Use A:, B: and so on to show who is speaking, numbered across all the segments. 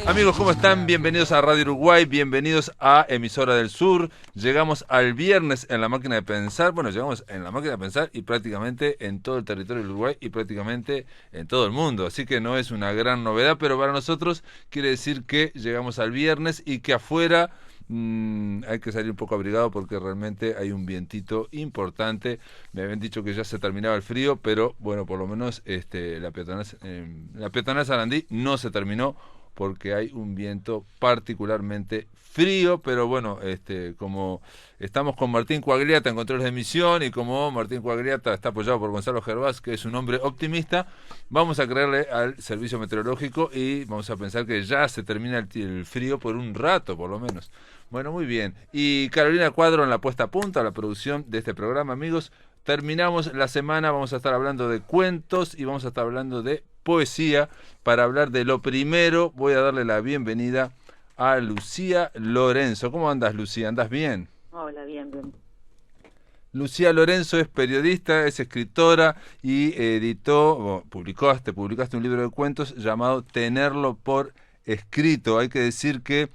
A: Amigos, ¿cómo están? Bienvenidos a Radio Uruguay, bienvenidos a Emisora del Sur. Llegamos al viernes en la máquina de pensar. Bueno, llegamos en la máquina de pensar y prácticamente en todo el territorio del Uruguay y prácticamente en todo el mundo. Así que no es una gran novedad, pero para nosotros quiere decir que llegamos al viernes y que afuera hay que salir un poco abrigado porque realmente hay un vientito importante. Me habían dicho que ya se terminaba el frío, pero bueno, por lo menos la peatonal Sarandí no se terminó porque hay un viento particularmente frío, pero bueno, como estamos con Martín Coagliata en controles de emisión y como Martín Coagliata está apoyado por Gonzalo Gervás, que es un hombre optimista, vamos a creerle al servicio meteorológico y vamos a pensar que ya se termina el frío por un rato, por lo menos. Bueno, muy bien. Y Carolina Cuadro en la puesta a punto, a la producción de este programa, amigos. Terminamos la semana, vamos a estar hablando de cuentos y vamos a estar hablando de poesía. Para hablar de lo primero, voy a darle la bienvenida a Lucía Lorenzo. ¿Cómo andas, Lucía? ¿Andás bien?
B: Hola, bien, bien.
A: Lucía Lorenzo es periodista, es escritora y publicaste un libro de cuentos llamado Tenerlo por escrito. Hay que decir que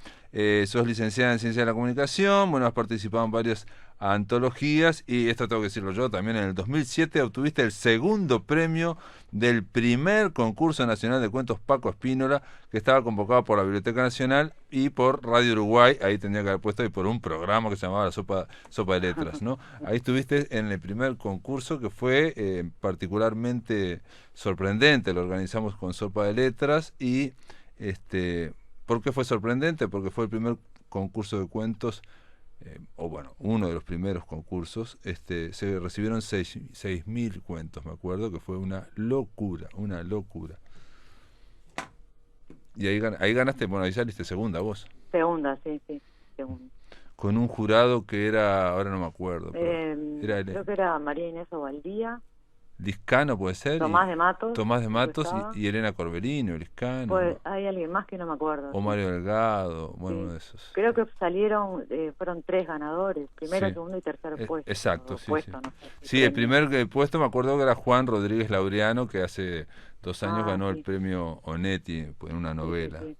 A: sos licenciada en Ciencia de la Comunicación, bueno, has participado en varias antologías y esto tengo que decirlo yo, también en el 2007 obtuviste el segundo premio del primer concurso nacional de cuentos Paco Espínola, que estaba convocado por la Biblioteca Nacional y por Radio Uruguay. Ahí tendría que haber puesto, y por un programa que se llamaba la Sopa de Letras, ¿no? Ahí estuviste en el primer concurso, que fue particularmente sorprendente. Lo organizamos con Sopa de Letras y ¿por qué fue sorprendente? Porque fue el primer concurso de cuentos, o bueno, uno de los primeros concursos. Se recibieron 6.000 cuentos, me acuerdo, que fue una locura, una locura. Y ahí ganaste, bueno, ahí saliste segunda vos.
B: Segunda, sí, sí, segunda.
A: Con un jurado que era, ahora no me acuerdo, pero era
B: Creo que era María Inés Ovaldía,
A: Liscano, puede ser, y
B: Tomás de Matos,
A: Tomás de
B: creo que
A: Matos
B: estaba.
A: y Elena Corbelino, Liscano,
B: Pues
A: ¿no?
B: hay alguien más que no me acuerdo,
A: O
B: sí,
A: Mario Delgado, bueno, uno
B: sí.
A: de esos.
B: Creo que salieron, fueron tres ganadores, primero,
A: Sí,
B: segundo y tercer puesto,
A: exacto,
B: o
A: sí, sí.
B: puesto, no sé, el
A: Sí, el
B: premio.
A: primer puesto me acuerdo que era Juan Rodríguez Laureano, que hace 2 años
B: Ah,
A: ganó el
B: sí,
A: premio Onetti en una
B: sí, sí,
A: novela.
B: sí.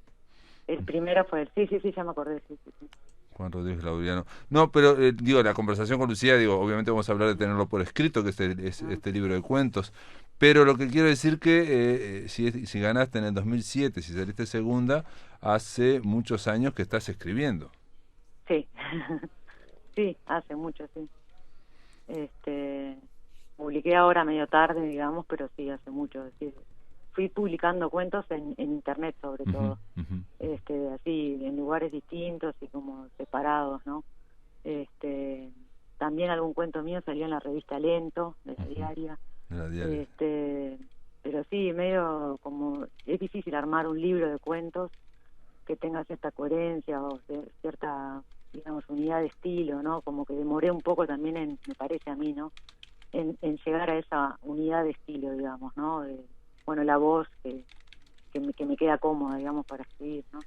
B: El primero fue él, sí, sí, sí, ya me acordé, sí, sí, sí.
A: Juan Rodríguez Laureano. No, pero digo, la conversación con Lucía, digo, obviamente vamos a hablar de tenerlo por escrito, que es
B: Ah,
A: este libro de cuentos. Pero lo que quiero decir que si ganaste en el 2007, si saliste segunda, hace muchos años que estás escribiendo.
B: sí, sí, hace mucho, sí. Este, publiqué ahora medio tarde, digamos, pero sí, hace mucho. Sí. Fui publicando cuentos en internet, sobre
A: Ujú,
B: todo,
A: ujú.
B: así, en lugares distintos y como separados, ¿no? Este, también algún cuento mío salió en la revista Lento, de la
A: Ujú.
B: diaria.
A: De la diaria.
B: Este, pero sí, medio como, es difícil armar un libro de cuentos que tenga cierta coherencia o cierta, digamos, unidad de estilo, ¿no? Como que demoré un poco también me parece a mí, ¿no? En llegar a esa unidad de estilo, digamos, ¿no? Bueno, la voz que me queda cómoda, digamos, para escribir, ¿no?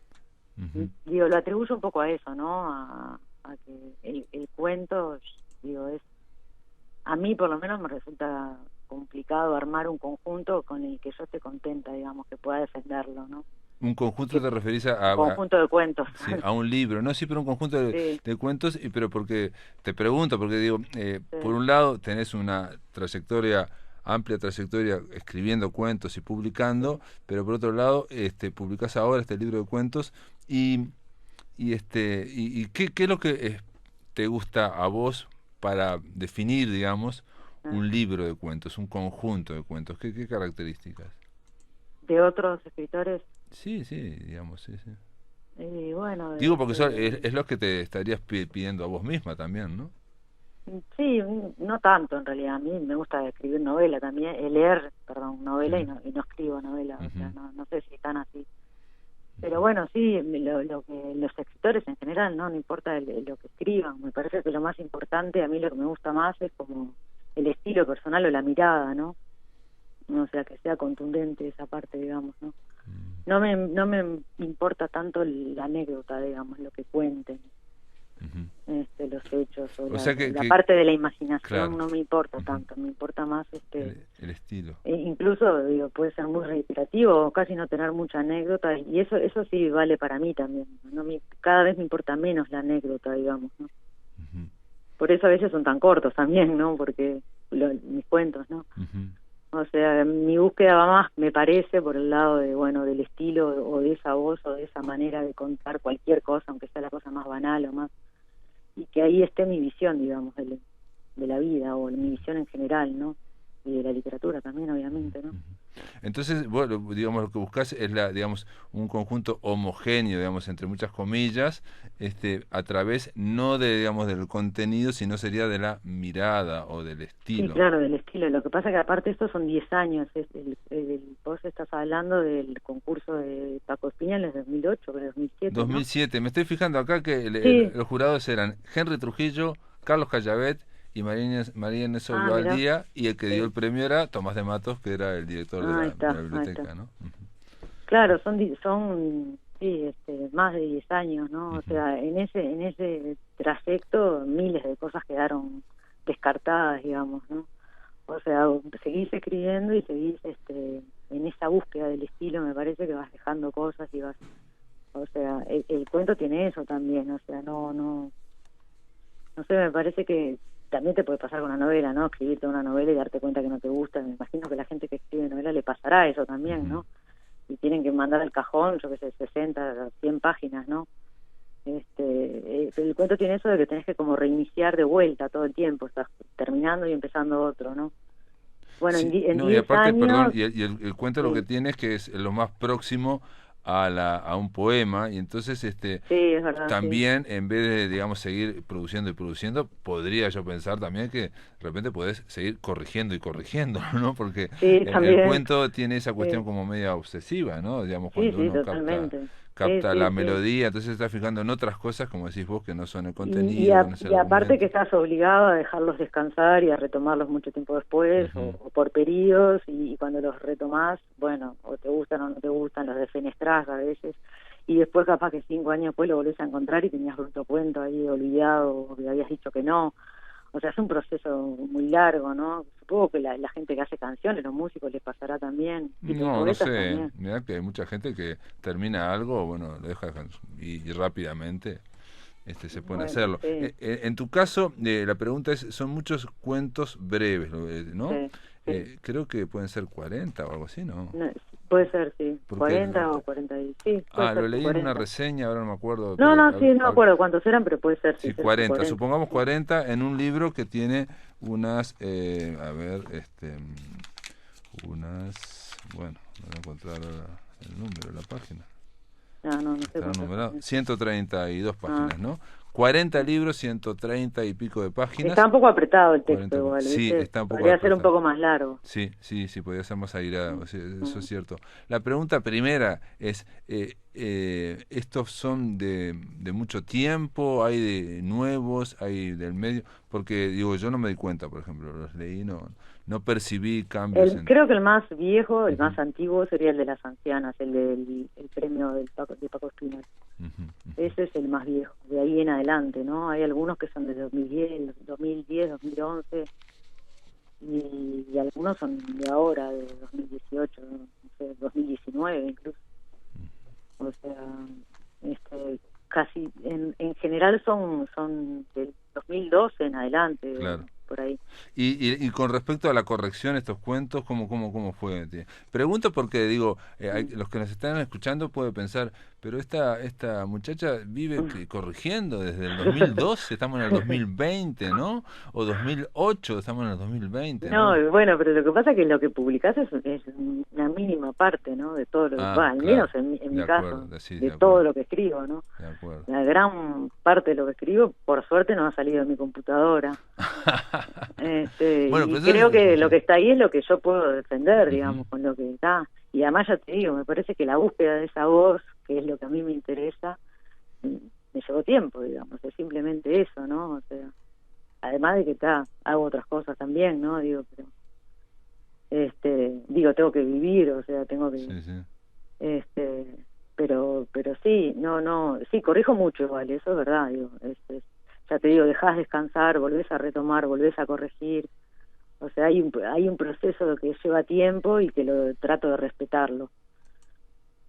A: Ujú.
B: Digo, lo atribuyo un poco a eso, ¿no? A que el cuento, digo, a mí por lo menos me resulta complicado armar un conjunto con el que yo esté contenta, digamos, que pueda defenderlo, ¿no?
A: Un conjunto
B: Que,
A: te referís
B: un conjunto de cuentos.
A: sí, a un libro, no, sí, pero un conjunto
B: Sí,
A: de cuentos, pero porque te pregunto, porque digo, por
B: sí,
A: un lado tenés una trayectoria, amplia trayectoria escribiendo cuentos y publicando,
B: sí.
A: pero por otro lado, publicás ahora este libro de cuentos y, y qué es lo que te gusta a vos para definir, digamos,
B: Ah.
A: un libro de cuentos, un conjunto de cuentos, qué características?
B: De otros escritores,
A: Sí, sí, digamos, sí, sí.
B: y bueno,
A: Digo porque es lo que te estarías pidiendo a vos misma también, ¿no?
B: sí, no tanto en realidad. A mí me gusta escribir novela también, leer, perdón,
A: Sí.
B: novela y no escribo novela, o sea,
A: Ujú,
B: no sé si están así. Pero
A: ujú,
B: bueno, sí, lo que los escritores en general, no importa lo que escriban, me parece que lo más importante, a mí lo que me gusta más es como el estilo personal o la mirada, ¿no? O sea, que sea contundente esa parte, digamos, ¿no? No me importa tanto la anécdota, digamos, lo que cuenten. los hechos o
A: O sea
B: la parte de la imaginación,
A: claro.
B: no me importa tanto, me importa más
A: el estilo.
B: incluso digo, puede ser muy reiterativo o casi no tener mucha anécdota, y eso sí vale para mí también, no cada vez me importa menos la anécdota, digamos, ¿no? Por eso a veces son tan cortos también, ¿no? Porque mis cuentos, ¿no? O sea, mi búsqueda va más, me parece, por el lado de, bueno, del estilo o de esa voz o de esa manera de contar cualquier cosa, aunque sea la cosa más banal o más, y que ahí esté mi visión, digamos, de la vida o mi visión en general, ¿no? Y de la literatura también, obviamente, ¿no?
A: Entonces, bueno, digamos, lo que buscas es digamos, un conjunto homogéneo, digamos, entre muchas comillas, a través no de, digamos, del contenido, sino sería de la mirada o del estilo.
B: Sí, claro, del estilo. Lo que pasa que aparte estos son 10 años. Vos estás hablando del concurso de Paco Espina en el 2008, pero 2007,
A: 2007. ¿No? Me estoy fijando acá que los jurados eran Henry Trujillo, Carlos Callavet y María Inés Olvaldía, y el que dio el premio era Tomás de Matos, que era el director de la biblioteca, ¿no?
B: Claro, son más de 10 años, ¿no? O sea, en ese trayecto miles de cosas quedaron descartadas, digamos, ¿no? O sea, seguís escribiendo y seguís en esa búsqueda del estilo, me parece que vas dejando cosas y vas, o sea, el cuento tiene eso también, o sea, no sé, me parece que también te puede pasar con una novela, ¿no? Escribirte una novela y darte cuenta que no te gusta. Me imagino que a la gente que escribe novela le pasará eso también, ¿no? Y tienen que mandar al cajón, yo qué sé, 60, 100 páginas, ¿no? El cuento tiene eso de que tenés que como reiniciar de vuelta todo el tiempo, estás terminando y empezando otro, ¿no? Bueno,
A: sí,
B: en 10
A: y aparte,
B: años...
A: perdón, y el cuento lo que tiene es que es lo más próximo a un poema, y entonces
B: sí, es verdad,
A: también en vez de, digamos, seguir produciendo y produciendo, podría yo pensar también que de repente podés seguir corrigiendo y corrigiendo, ¿no? Porque el cuento tiene esa cuestión como media obsesiva, ¿no? Digamos, cuando uno capta la melodía, entonces se está fijando en otras cosas, como decís vos, que no son el contenido,
B: y aparte que estás obligado a dejarlos descansar y a retomarlos mucho tiempo después, o por periodos, y cuando los retomás, bueno, o te gustan o no te gustan, los defenestrás a veces, y después capaz que 5 años después lo volvés a encontrar y tenías otro cuento ahí olvidado, o que habías dicho que no. O sea, es un proceso muy largo, ¿no? Supongo que la gente que hace canciones, los músicos, les pasará también. Y
A: no sé. Mirá que hay mucha gente que termina algo, bueno, lo deja y rápidamente se pone a hacerlo.
B: Sí.
A: En tu caso, la pregunta es, son muchos cuentos breves, ¿no? Sí. Creo que pueden ser 40 o algo así, ¿no?
B: Puede ser, sí. 40 o 40. Sí,
A: lo leí 40. En una reseña, ahora no me acuerdo.
B: No, sí, no me acuerdo cuántos eran, pero puede ser.
A: Sí, 40. Supongamos 40 en un libro que tiene unas, bueno, voy a encontrar el número de la página.
B: No sé.
A: Está numerado. 132 páginas, ¿no? 40 libros, 130 y pico de páginas.
B: Está un poco apretado el texto,
A: 40,
B: igual.
A: Sí, está un poco
B: podría
A: apretado.
B: ser un poco más largo.
A: Sí, podría ser más airado, eso es cierto. La pregunta primera es, ¿estos son de mucho tiempo? ¿Hay de nuevos? ¿Hay del medio? Porque, digo, yo no me di cuenta, por ejemplo, los leí, no percibí cambios.
B: Creo que el más viejo, el más antiguo sería el de las ancianas, el premio de Paco Espina. Ese es el más viejo, de ahí en adelante, ¿no? Hay algunos que son de 2010, 2011, y algunos son de ahora, de 2018, no sé, 2019 incluso. O sea, casi, en general son del 2012 en adelante.
A: Claro.
B: Por ahí.
A: Y con respecto a la corrección, estos cuentos, ¿cómo fue? Pregunto porque, digo, los que nos están escuchando pueden pensar, pero esta muchacha vive corrigiendo desde el 2012, estamos en el 2020, ¿no? O 2008, estamos en el 2020, ¿no?
B: No, bueno, pero lo que pasa es que lo que publicás es una mínima parte, ¿no? De todo lo que al menos en mi caso, de todo lo que escribo, ¿no?
A: De acuerdo.
B: La gran parte de lo que escribo, por suerte, no ha salido de mi computadora.
A: Bueno,
B: y creo que lo que está ahí es lo que yo puedo defender, digamos, con lo que está. Y además, ya te digo, me parece que la búsqueda de esa voz, que es lo que a mí me interesa, me llevó tiempo, digamos, es simplemente eso, ¿no? O sea, además de que hago otras cosas también, ¿no? Digo, pero tengo que vivir, o sea, tengo que pero sí, sí, corrijo mucho, vale, eso es verdad, digo, ya te digo, dejás descansar, volvés a retomar, volvés a corregir. O sea, hay un proceso que lleva tiempo y que lo trato de respetarlo.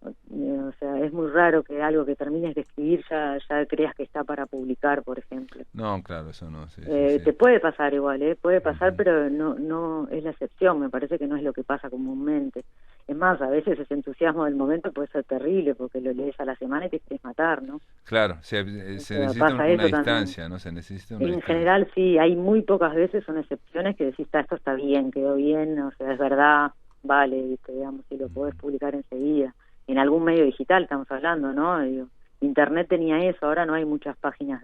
B: O sea, es muy raro que algo que termines de escribir ya creas que está para publicar, por ejemplo.
A: No, claro, eso no. Sí,
B: Te puede pasar igual, puede pasar, pero no es la excepción. Me parece que no es lo que pasa comúnmente. Es más, a veces ese entusiasmo del momento puede ser terrible porque lo lees a la semana y te quieres matar, ¿no?
A: Claro, se necesita una distancia, también. ¿No? Se necesita una distancia.
B: General sí, hay muy pocas veces, son excepciones que decís, esto está bien, quedó bien, o sea, es verdad, vale, ¿viste? Digamos, si lo podés publicar enseguida. En algún medio digital estamos hablando, ¿no? Digo, Internet tenía eso, ahora no hay muchas páginas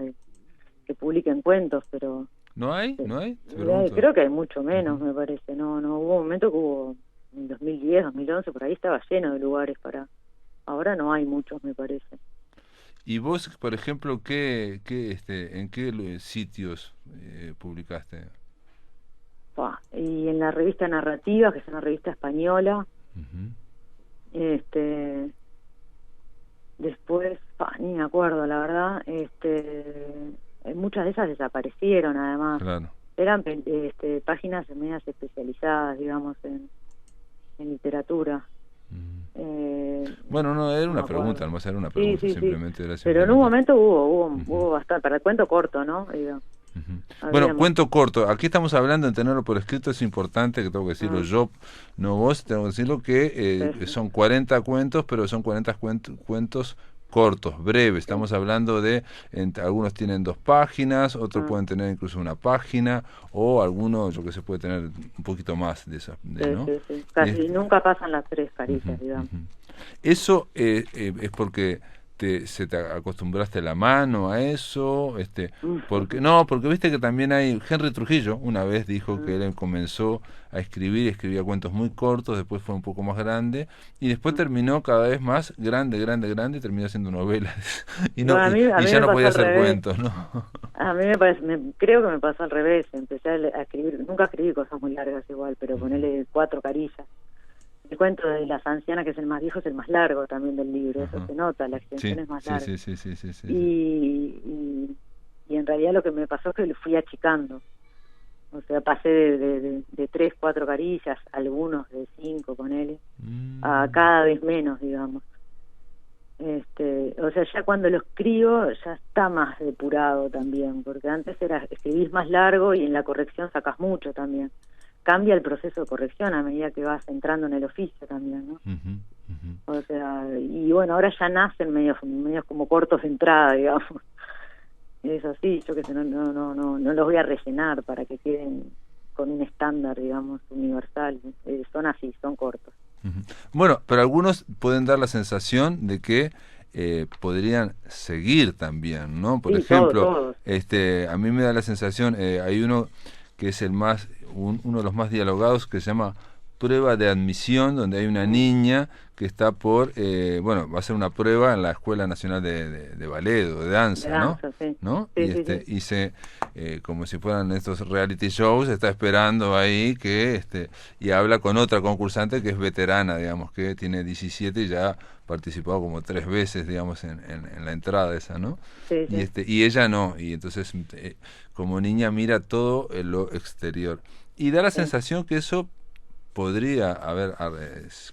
B: que publiquen cuentos, pero...
A: ¿No hay? ¿No hay?
B: Creo que hay mucho menos, me parece, no hubo un momento que hubo, en 2010, 2011, por ahí estaba lleno de lugares para... Ahora no hay muchos, me parece.
A: ¿Y vos, por ejemplo, en qué sitios publicaste?
B: Y en la revista Narrativa, que es una revista española, después, ni me acuerdo, la verdad, muchas de esas desaparecieron, además.
A: Claro.
B: Eran páginas medias especializadas, digamos, en literatura.
A: Bueno, no, era una pregunta, no era una pregunta, simplemente era...
B: Pero en un momento hubo bastante, para el cuento corto, ¿no? Digo.
A: Bueno, cuento corto, aquí estamos hablando en tenerlo por escrito, es importante que tengo que decirlo yo, no vos, tengo que decirlo que son 40 cuentos, pero son 40 cuentos cortos, breves, estamos hablando de, algunos tienen 2 páginas, otros pueden tener incluso una página, o algunos, yo que sé, puede tener un poquito más de eso, ¿no?
B: Sí. Casi nunca pasan las 3 caricias, digamos.
A: Eso es porque... ¿Se te acostumbraste la mano a eso? Porque viste que también hay... Henry Trujillo una vez dijo que él comenzó a escribía cuentos muy cortos, después fue un poco más grande, y después terminó cada vez más grande, y terminó haciendo novelas. y ya no podía hacer cuentos, ¿no?
B: A mí me parece, creo que me pasó al revés. Empecé a escribir, nunca escribí cosas muy largas igual, pero ponerle 4 carillas. El cuento de las ancianas, que es el más viejo, es el más largo también del libro. Eso se nota, la extensión es más larga.
A: Sí.
B: Y en realidad lo que me pasó es que lo fui achicando. O sea, pasé de 3, 4 carillas, algunos de 5, ponele, a cada vez menos, digamos. O sea, ya cuando lo escribo ya está más depurado también, porque antes escribís más largo y en la corrección sacás mucho también. Cambia el proceso de corrección a medida que vas entrando en el oficio también, ¿no? O sea, y bueno, ahora ya nacen medios como cortos de entrada, digamos. Es así, yo que sé, no los voy a rellenar para que queden con un estándar, digamos, universal. Son así, son cortos.
A: Bueno, pero algunos pueden dar la sensación de que podrían seguir también, ¿no? Por ejemplo, todos. A mí me da la sensación, hay uno que es uno de los más dialogados, que se llama Prueba de Admisión, donde hay una niña que está va a hacer una prueba en la Escuela Nacional de Ballet o de Danza, ¿no? Y como si fueran estos reality shows, está esperando ahí y habla con otra concursante que es veterana, digamos, que tiene 17 y ya ha participado como 3 veces, digamos, en la entrada esa, ¿no? Y ella no, y entonces como niña mira todo lo exterior. Y da la sensación que eso podría haber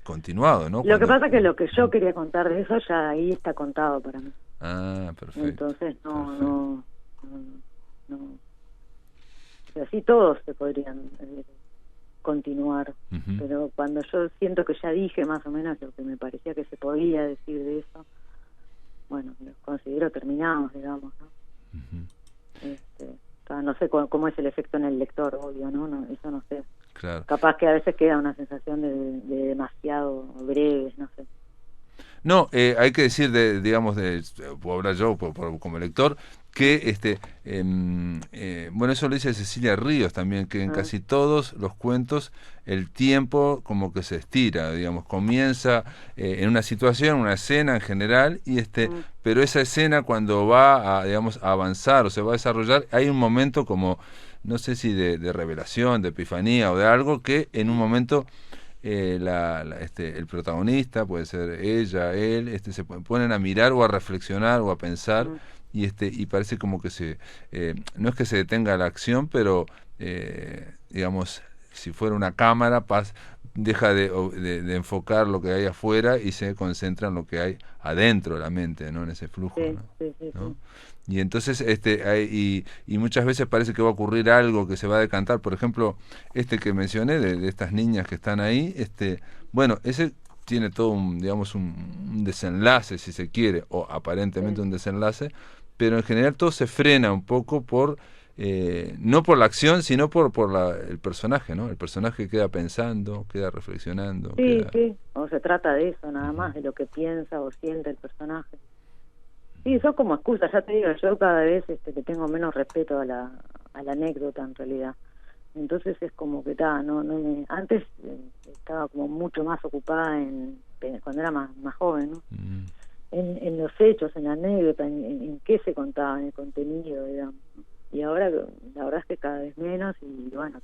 A: continuado, ¿no?
B: Lo que pasa es que lo que yo quería contar de eso ya ahí está contado para mí.
A: Ah, perfecto.
B: Entonces no. O sea, sí, todos se podrían continuar, pero cuando yo siento que ya dije más o menos lo que me parecía que se podía decir de eso, bueno, lo considero terminados, digamos, ¿no? No sé cómo es el efecto en el lector, obvio, ¿no? Eso no sé.
A: Claro.
B: Capaz que a veces queda una sensación de demasiado breves, no sé.
A: No, hay que decir, puedo hablar yo como lector, que eso lo dice Cecilia Ríos también, que en casi todos los cuentos el tiempo como que se estira, digamos, comienza en una situación, una escena en general, pero esa escena cuando va a avanzar o se va a desarrollar, hay un momento como, no sé si de revelación, de epifanía o de algo, que en un momento el protagonista, puede ser ella, él, se ponen a mirar o a reflexionar o a pensar y parece como que no es que se detenga la acción, pero digamos, si fuera una cámara, deja de enfocar lo que hay afuera y se concentra en lo que hay adentro de la mente, ¿no? En ese flujo,
B: Sí,
A: ¿no?
B: sí, sí,
A: ¿No?
B: sí.
A: Y entonces y muchas veces parece que va a ocurrir algo que se va a decantar. Por ejemplo, que mencioné de estas niñas que están ahí, bueno, ese tiene todo digamos un desenlace, si se quiere, o aparentemente
B: Sí.
A: un desenlace, pero en general todo se frena un poco no por la acción, sino por el personaje, ¿no? El personaje queda pensando, queda reflexionando,
B: Sí,
A: queda...
B: sí, o se trata de eso nada
A: Ujú.
B: más, de lo que piensa o siente el personaje. Sí, son como excusas, ya te digo, yo cada vez le tengo menos respeto a la anécdota en realidad. Entonces es como que antes estaba como mucho más ocupada cuando era más joven, ¿no?
A: Mm.
B: En los hechos, en la anécdota, en qué se contaba, en el contenido, digamos. Y ahora la verdad es que cada vez menos y bueno,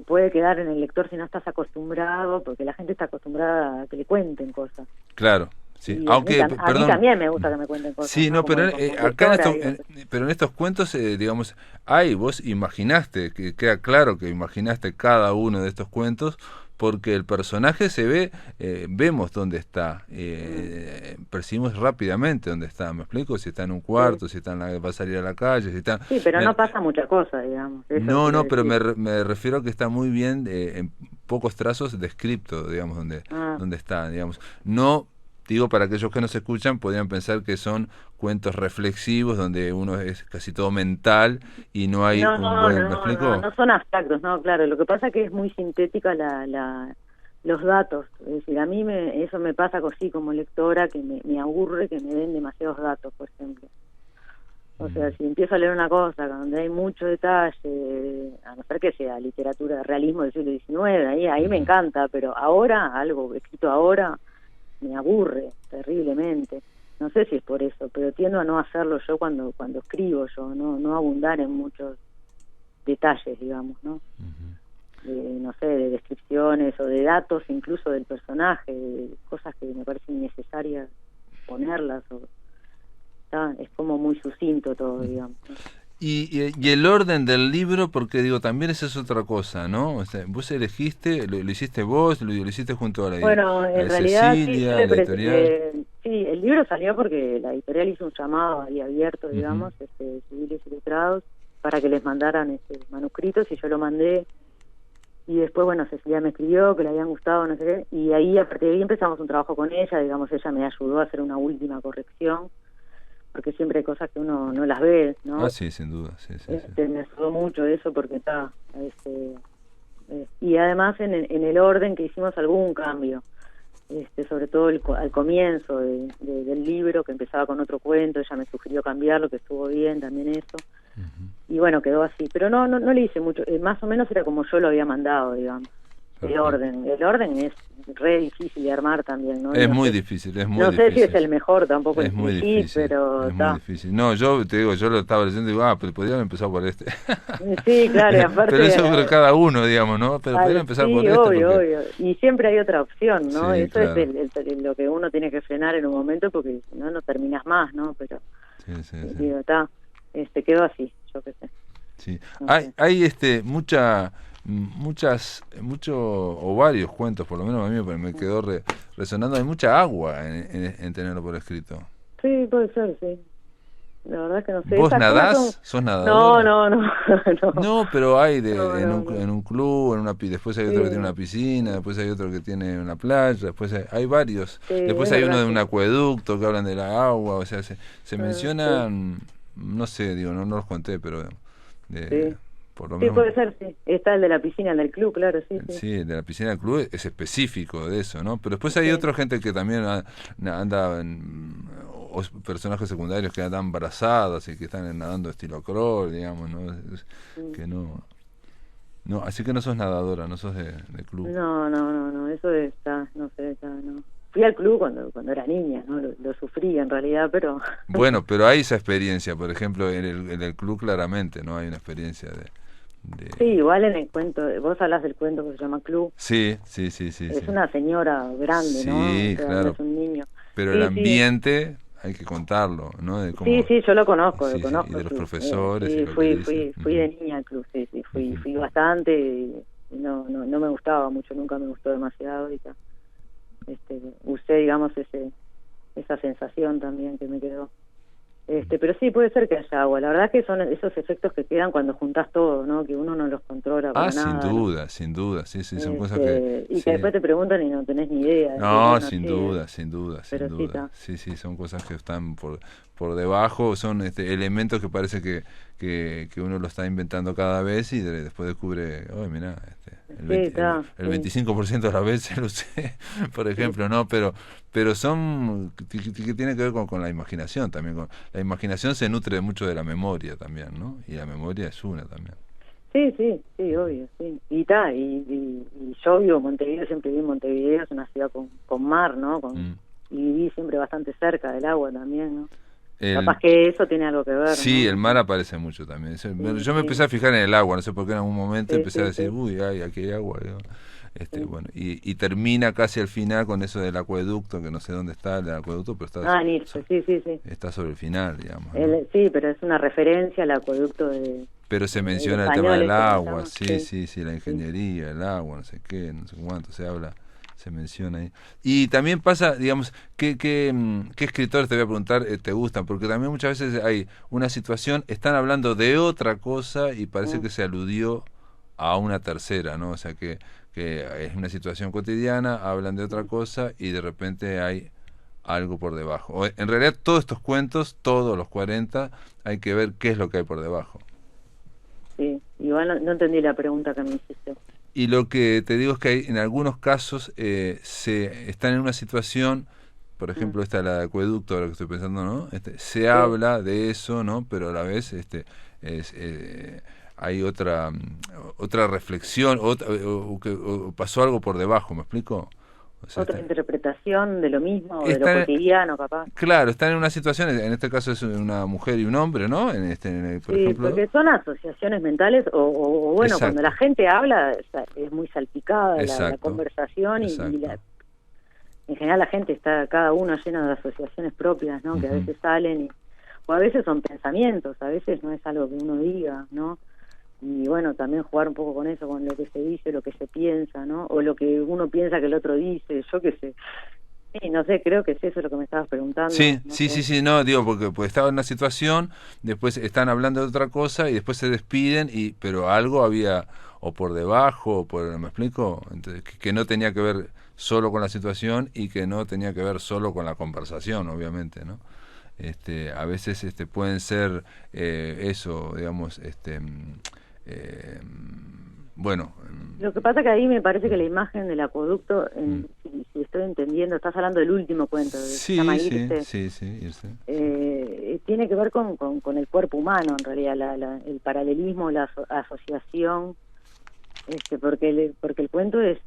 B: puede quedar en el lector si no estás acostumbrado, porque la gente está acostumbrada a que le cuenten cosas.
A: Claro, sí.
B: Y
A: Aunque,
B: a mí
A: perdón.
B: también me gusta que me cuenten cosas,
A: Sí,
B: ¿no?
A: no, pero
B: Como
A: acá
B: lectora, digo.
A: pero en estos cuentos, digamos, vos imaginaste, que queda claro que imaginaste cada uno de estos cuentos, porque el personaje se ve, vemos dónde está, percibimos rápidamente dónde está, ¿me explico? Si está en un
B: Sí,
A: cuarto, si está va a salir a la calle, si está...
B: sí, pero
A: en-
B: no pasa mucha cosa, digamos, eso
A: no,
B: quiero
A: no, pero
B: decir.
A: me refiero a que está muy bien, en pocos trazos descripto, digamos,
B: Ah,
A: dónde está, digamos. No, digo, para aquellos que nos escuchan, podrían pensar que son cuentos reflexivos, donde uno es casi todo mental y no hay
B: no,
A: un
B: no,
A: buen... ¿Me
B: no, no,
A: explico?
B: no son abstractos, no, claro, lo que pasa es que es muy sintética los datos, es decir, a mí eso me pasa así como lectora, que me aburre que me den demasiados datos, por ejemplo. O sea, si empiezo a leer una cosa donde hay mucho detalle, a no ser que sea literatura, realismo del siglo XIX, ahí me
A: Ujú.
B: encanta, pero ahora, algo escrito ahora, me aburre terriblemente. No sé si es por eso, pero tiendo a no hacerlo yo cuando escribo yo, no abundar en muchos detalles, digamos, ¿no? No sé, de descripciones o de datos incluso del personaje, de cosas que me parecen innecesarias ponerlas, es como muy sucinto todo, digamos, ¿no?
A: Y el orden del libro, porque digo, también esa es otra cosa, ¿no? O sea, vos elegiste, lo hiciste vos, lo hiciste junto
B: Bueno,
A: a
B: en realidad sí,
A: Cecilia, a la editorial.
B: sí, el libro salió porque la editorial hizo un llamado ahí abierto,
A: Ujú.
B: digamos, civiles y letrados, para que les mandaran manuscritos y yo lo mandé. Y después, bueno, Cecilia me escribió que le habían gustado, no sé qué, y ahí a partir de ahí empezamos un trabajo con ella, digamos, ella me ayudó a hacer una última corrección, porque siempre hay cosas que uno no las ve,
A: Ah,
B: ¿no?
A: sí, sin duda, sí, sí, sí.
B: Me ayudó mucho eso porque y además en el orden que hicimos algún cambio, sobre todo al comienzo del libro, que empezaba con otro cuento, ella me sugirió cambiarlo, que estuvo bien también eso, y bueno, quedó así, pero no le hice mucho, más o menos era como yo lo había mandado, digamos.
A: Perfecto.
B: El orden es re difícil de armar también, ¿no? Y
A: Es muy difícil, es muy
B: no sé si es
A: difícil.
B: el mejor, tampoco
A: Es muy
B: elegí,
A: difícil,
B: pero
A: es muy
B: está.
A: difícil. No, yo te digo, yo lo estaba leyendo y digo, pero podrían empezar por este.
B: Sí, claro, y
A: Pero
B: aparte
A: eso por cada uno, digamos, ¿no? Pero podrían empezar por
B: sí,
A: este
B: obvio,
A: porque...
B: obvio. Y siempre hay otra opción, ¿no?
A: Sí,
B: Eso es
A: claro.
B: lo que uno tiene que frenar en un momento porque si no, no terminas más, ¿no? Pero,
A: Sí, sí, sí.
B: digo, está, quedó así, yo qué sé,
A: Sí.
B: no
A: Hay,
B: sé.
A: hay muchos o varios cuentos, por lo menos a mí me quedó resonando, hay mucha agua en tenerlo por escrito.
B: Sí, puede ser, sí. La verdad es que no sé.
A: ¿Vos
B: Esas cosas son...
A: nadás? ¿Sos
B: No,
A: nadadora?
B: no, no, no,
A: No, pero hay
B: no, no, no.
A: en un club, después hay otro que tiene una
B: Sí,
A: piscina, después hay otro que tiene una playa, después hay varios.
B: sí,
A: Después
B: es
A: hay uno
B: verdad,
A: de un
B: sí.
A: acueducto que hablan de la agua, o sea, se
B: Sí,
A: mencionan, no sé, digo, no los conté, pero de,
B: sí.
A: por lo
B: Sí,
A: menos,
B: puede ser, sí. Está el de la piscina, el del club, claro, sí, sí.
A: sí, de la piscina del club es específico de eso, ¿no? Pero después hay
B: Sí.
A: otra gente que también anda o personajes secundarios que andan embarazadas y que están nadando estilo crawl, digamos, ¿no?
B: Mm.
A: Que no... No, así que no sos nadadora, no sos de club.
B: No, no, no, no, eso está, no sé, está, no. Fui al club cuando era niña, ¿no? Lo sufrí en realidad, pero...
A: Bueno, pero hay esa experiencia, por ejemplo, en el club claramente, ¿no? Hay una experiencia
B: Sí,
A: de...
B: igual en el cuento, vos hablas del cuento que se llama Club,
A: Sí, sí, sí, sí, sí.
B: es una señora grande, ¿no? O
A: Sí,
B: sea, no
A: claro,
B: es un niño.
A: pero el
B: Sí, sí,
A: ambiente hay que contarlo, ¿no? De cómo,
B: Sí, sí, yo lo conozco,
A: sí,
B: lo
A: sí,
B: conozco.
A: y de los
B: Sí.
A: profesores y
B: Sí,
A: lo que dicen.
B: fui de niña al club, sí, sí, fui bastante y no me gustaba mucho, nunca me gustó demasiado y usé, digamos, esa sensación también que me quedó. Pero sí, puede ser que haya agua. La verdad es que son esos efectos que quedan cuando juntás todo, ¿no? Que uno no los controla
A: Ah,
B: para nada, ¿no?
A: sin duda, sí, sí, son cosas que,
B: Y que
A: sí.
B: después te preguntan y no tenés ni idea. Decís,
A: No,
B: bueno,
A: sin
B: sí,
A: duda, sin duda, sin
B: pero sí
A: duda.
B: está.
A: Sí, sí, son cosas que están por debajo, son elementos que parece que uno lo está inventando cada vez y después descubre, oh, mira, el,
B: Sí, está,
A: el
B: sí.
A: 25% de las veces lo sé, por
B: Sí,
A: ejemplo, ¿no? Pero son, que tiene que ver con la imaginación también. La imaginación se nutre mucho de la memoria también, ¿no? Y la memoria es una también.
B: sí, sí, sí, obvio, sí. Y está, y yo vivo en Montevideo, siempre viví en Montevideo, es una ciudad con mar, ¿no?
A: Mm.
B: Y viví siempre bastante cerca del agua también, ¿no?
A: El,
B: Capaz que eso tiene algo que ver,
A: Sí,
B: ¿no?
A: el
B: No
A: mar
B: sé.
A: aparece mucho también.
B: Sí,
A: Yo me
B: sí,
A: empecé a fijar en el agua, no sé por qué en algún momento
B: sí,
A: empecé a
B: sí,
A: decir,
B: sí,
A: uy, ay, aquí hay agua. Digo.
B: sí.
A: Bueno, y termina casi al final con eso del acueducto, que no sé dónde está el acueducto, pero
B: Ah, Nirse, sí, sí, sí.
A: está sobre el final, digamos, ¿no?
B: Sí, pero es una referencia al acueducto
A: Pero se
B: el
A: menciona el tema
B: español
A: del
B: ese, ¿cómo se
A: agua,
B: llama?
A: sí,
B: Sí,
A: sí, sí, la
B: sí.
A: ingeniería, el agua, no sé qué, no sé cuánto se habla, se menciona ahí. Y también pasa, digamos, ¿qué escritores, te voy a preguntar, te gustan? Porque también muchas veces hay una situación, están hablando de otra cosa y parece
B: Mm.
A: que se aludió a una tercera, ¿no? O sea, que es una situación cotidiana, hablan de otra cosa y de repente hay algo por debajo. En realidad todos estos cuentos, todos los 40, hay que ver qué es lo que hay por debajo.
B: Sí, igual no entendí la pregunta que me hiciste.
A: Y lo que te digo es que hay, en algunos casos se están en una situación, por
B: Mm.
A: ejemplo, esta la de acueducto, ahora que estoy pensando, ¿no? Se
B: Sí,
A: habla de eso, ¿no? Pero a la vez es, hay otra reflexión, o pasó algo por debajo, ¿me explico? O sea,
B: otra interpretación de lo mismo, o de lo
A: están,
B: cotidiano, capaz.
A: claro, están en una situación, en este caso es una mujer y un hombre, ¿no? Por
B: Sí,
A: ejemplo,
B: porque son asociaciones mentales, o bueno, cuando la
A: exacto,
B: gente habla es muy salpicada la
A: exacto,
B: conversación
A: exacto.
B: en general la gente está cada uno lleno de asociaciones propias, ¿no? Que a
A: Ujú.
B: veces salen o a veces son pensamientos, a veces no es algo que uno diga, ¿no? Y bueno, también jugar un poco con eso, con lo que se dice, lo que se piensa, ¿no? O lo que uno piensa que el otro dice, yo qué sé. Sí, no sé, creo que es eso lo que me estabas preguntando,
A: Sí,
B: no
A: sí, sí,
B: sé.
A: sí, no, digo, porque pues estaba en una situación, después están hablando de otra cosa y después se despiden, pero algo había, o por debajo, ¿me explico? Entonces, que no tenía que ver solo con la situación y que no tenía que ver solo con la conversación, obviamente, ¿no? A veces pueden ser eso, digamos, eh, bueno,
B: Lo que pasa que ahí me parece que la imagen del acueducto,
A: mm,
B: si estoy entendiendo, estás hablando del último cuento, se llama
A: sí, sí,
B: Irse,
A: sí, sí, irse, sí.
B: tiene que ver con el cuerpo humano, en realidad, el paralelismo, la asociación, porque el cuento es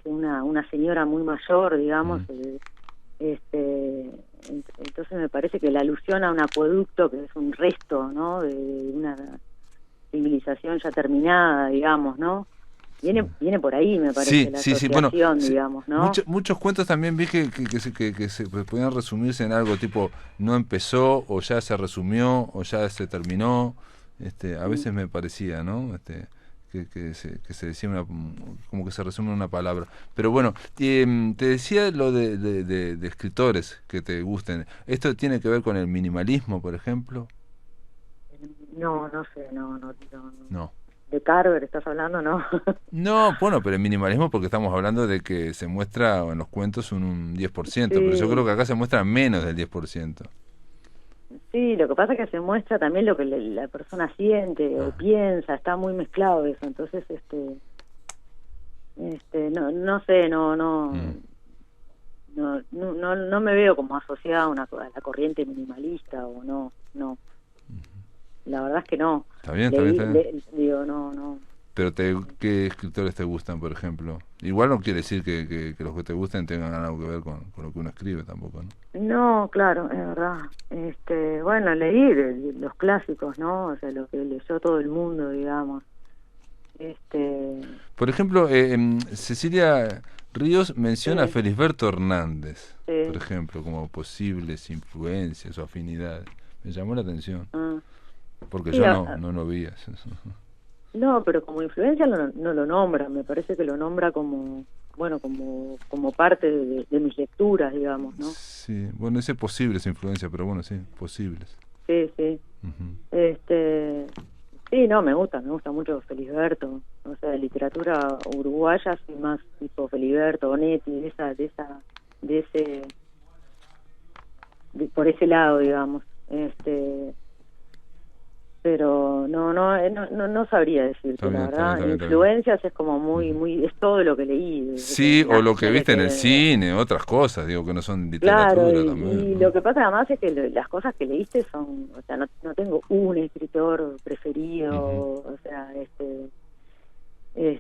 B: una señora muy mayor, digamos,
A: Mm.
B: entonces me parece que la alusión a un acueducto, que es un resto, ¿no?, de una civilización ya terminada, digamos, ¿no? Viene por ahí, me parece,
A: Sí,
B: la
A: sí, sí. Bueno,
B: asociación, digamos, ¿no?
A: muchos cuentos también vi que se podían resumirse en algo tipo no empezó o ya se resumió o ya se terminó. A
B: Mm.
A: veces me parecía, ¿no? Que se decía como que se resume en una palabra. Pero bueno, te decía lo de escritores que te gusten. ¿Esto tiene que ver con el minimalismo, por ejemplo?
B: No, no sé, no.
A: No.
B: De Carver estás hablando, ¿no?
A: No, bueno, pero el minimalismo porque estamos hablando de que se muestra en los cuentos un 10%, pero yo creo
B: Sí,
A: que acá se muestra menos del 10%.
B: sí, lo que pasa es que se muestra también lo que la persona siente o
A: Ah,
B: piensa, está muy mezclado eso, entonces, no sé,
A: mm,
B: no me veo como asociada a la corriente minimalista o no, la verdad es que no.
A: está bien, está bien, está bien.
B: Digo, no.
A: Pero ¿qué escritores te gustan, por ejemplo? Igual no quiere decir que los que te gusten tengan algo que ver con lo que uno escribe tampoco, ¿no?
B: No, claro, es verdad. Bueno, leí los clásicos, ¿no? O sea, lo que leyó todo el mundo, digamos. Este,
A: Por ejemplo, Cecilia Ríos menciona a
B: Sí,
A: Felisberto Hernández, por
B: sí.
A: ejemplo, como posibles influencias o afinidades. Me llamó la atención,
B: Ah.
A: porque
B: Sí,
A: yo no lo vi eso.
B: no, pero como influencia no lo nombra, me parece que lo nombra como, bueno, como parte de mis lecturas, digamos, ¿no?
A: Sí, bueno, ese posibles influencias, pero bueno, sí, posibles.
B: Sí, sí.
A: Ujú.
B: Este, sí, no, me gusta mucho Feliberto. O sea, de literatura uruguaya soy más tipo Feliberto, Onetti, de ese, por ese lado, digamos. Pero no sabría
A: Está
B: decirte, la
A: bien, está bien,
B: verdad.
A: está bien, está bien.
B: Influencias es como
A: Ujú.
B: es todo lo que leí desde que
A: Sí, o lo que
B: desde
A: viste en el
B: que
A: cine, otras cosas, digo que no son
B: claro,
A: literatura también,
B: y
A: ¿no?
B: lo que pasa además es que las cosas que leíste son, o sea, no tengo un escritor preferido,
A: Ujú.
B: o sea,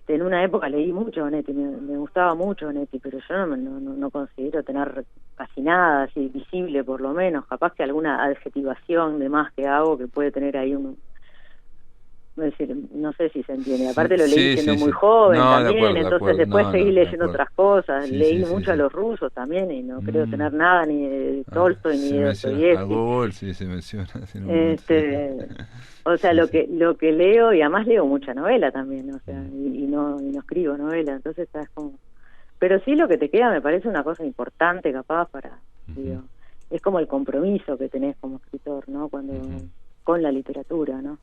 B: en una época leí mucho Onetti, me gustaba mucho Onetti, pero yo no considero tener casi nada así visible, por lo menos, capaz que alguna adjetivación de más que hago que puede tener ahí es decir, no sé si se entiende.
A: Sí,
B: Aparte lo leí
A: sí,
B: siendo
A: sí,
B: muy
A: sí.
B: joven
A: No, de
B: también,
A: acuerdo, de
B: entonces
A: acuerdo.
B: después
A: No,
B: seguí
A: no, de
B: leyendo
A: acuerdo.
B: otras cosas.
A: Sí,
B: Leí
A: sí, sí,
B: mucho a
A: sí.
B: los rusos también y no creo
A: Mm.
B: tener nada ni de
A: Ah,
B: Tolstoy ni
A: se
B: de
A: menciona a
B: Dostoyevsky.
A: Gogol, sí, se menciona así en un momento, sí.
B: Este, o sea,
A: Sí, sí.
B: lo que leo y además leo mucha novela también, o sea,
A: Mm.
B: y no escribo novela, entonces es como, pero sí lo que te queda me parece una cosa importante capaz para,
A: Ujú,
B: digo, es como el compromiso que tenés como escritor, ¿no?
A: ujú.
B: Con la literatura, ¿no?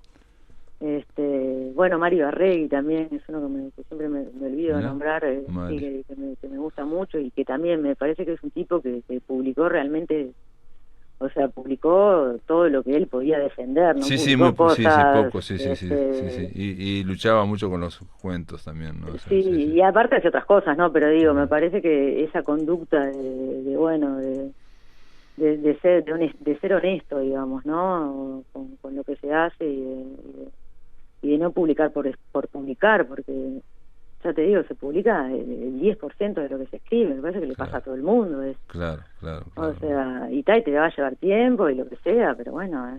B: Bueno, Mario Arregui también es uno que siempre me olvido de
A: Mira,
B: nombrar, sí,
A: Mario.
B: que me gusta mucho y que también me parece que es un tipo que publicó realmente, o sea, publicó todo lo que él podía defender, no
A: Sí, sí,
B: publicó
A: sí, sí,
B: cosas,
A: poco, sí, sí, sí, sí, sí. Y luchaba mucho con los cuentos también, ¿no? O sea,
B: sí,
A: sí, sí.
B: y aparte hace otras cosas, ¿no? Pero digo, me
A: Ujú,
B: parece que esa conducta bueno, de ser honesto, digamos, ¿no? Con lo que se hace y de no publicar por publicar, porque ya te digo, se publica el 10% de lo que se escribe, me parece que le pasa a
A: claro,
B: todo el mundo,
A: claro, claro,
B: o
A: claro.
B: sea, y te va a llevar tiempo y lo que sea, pero bueno,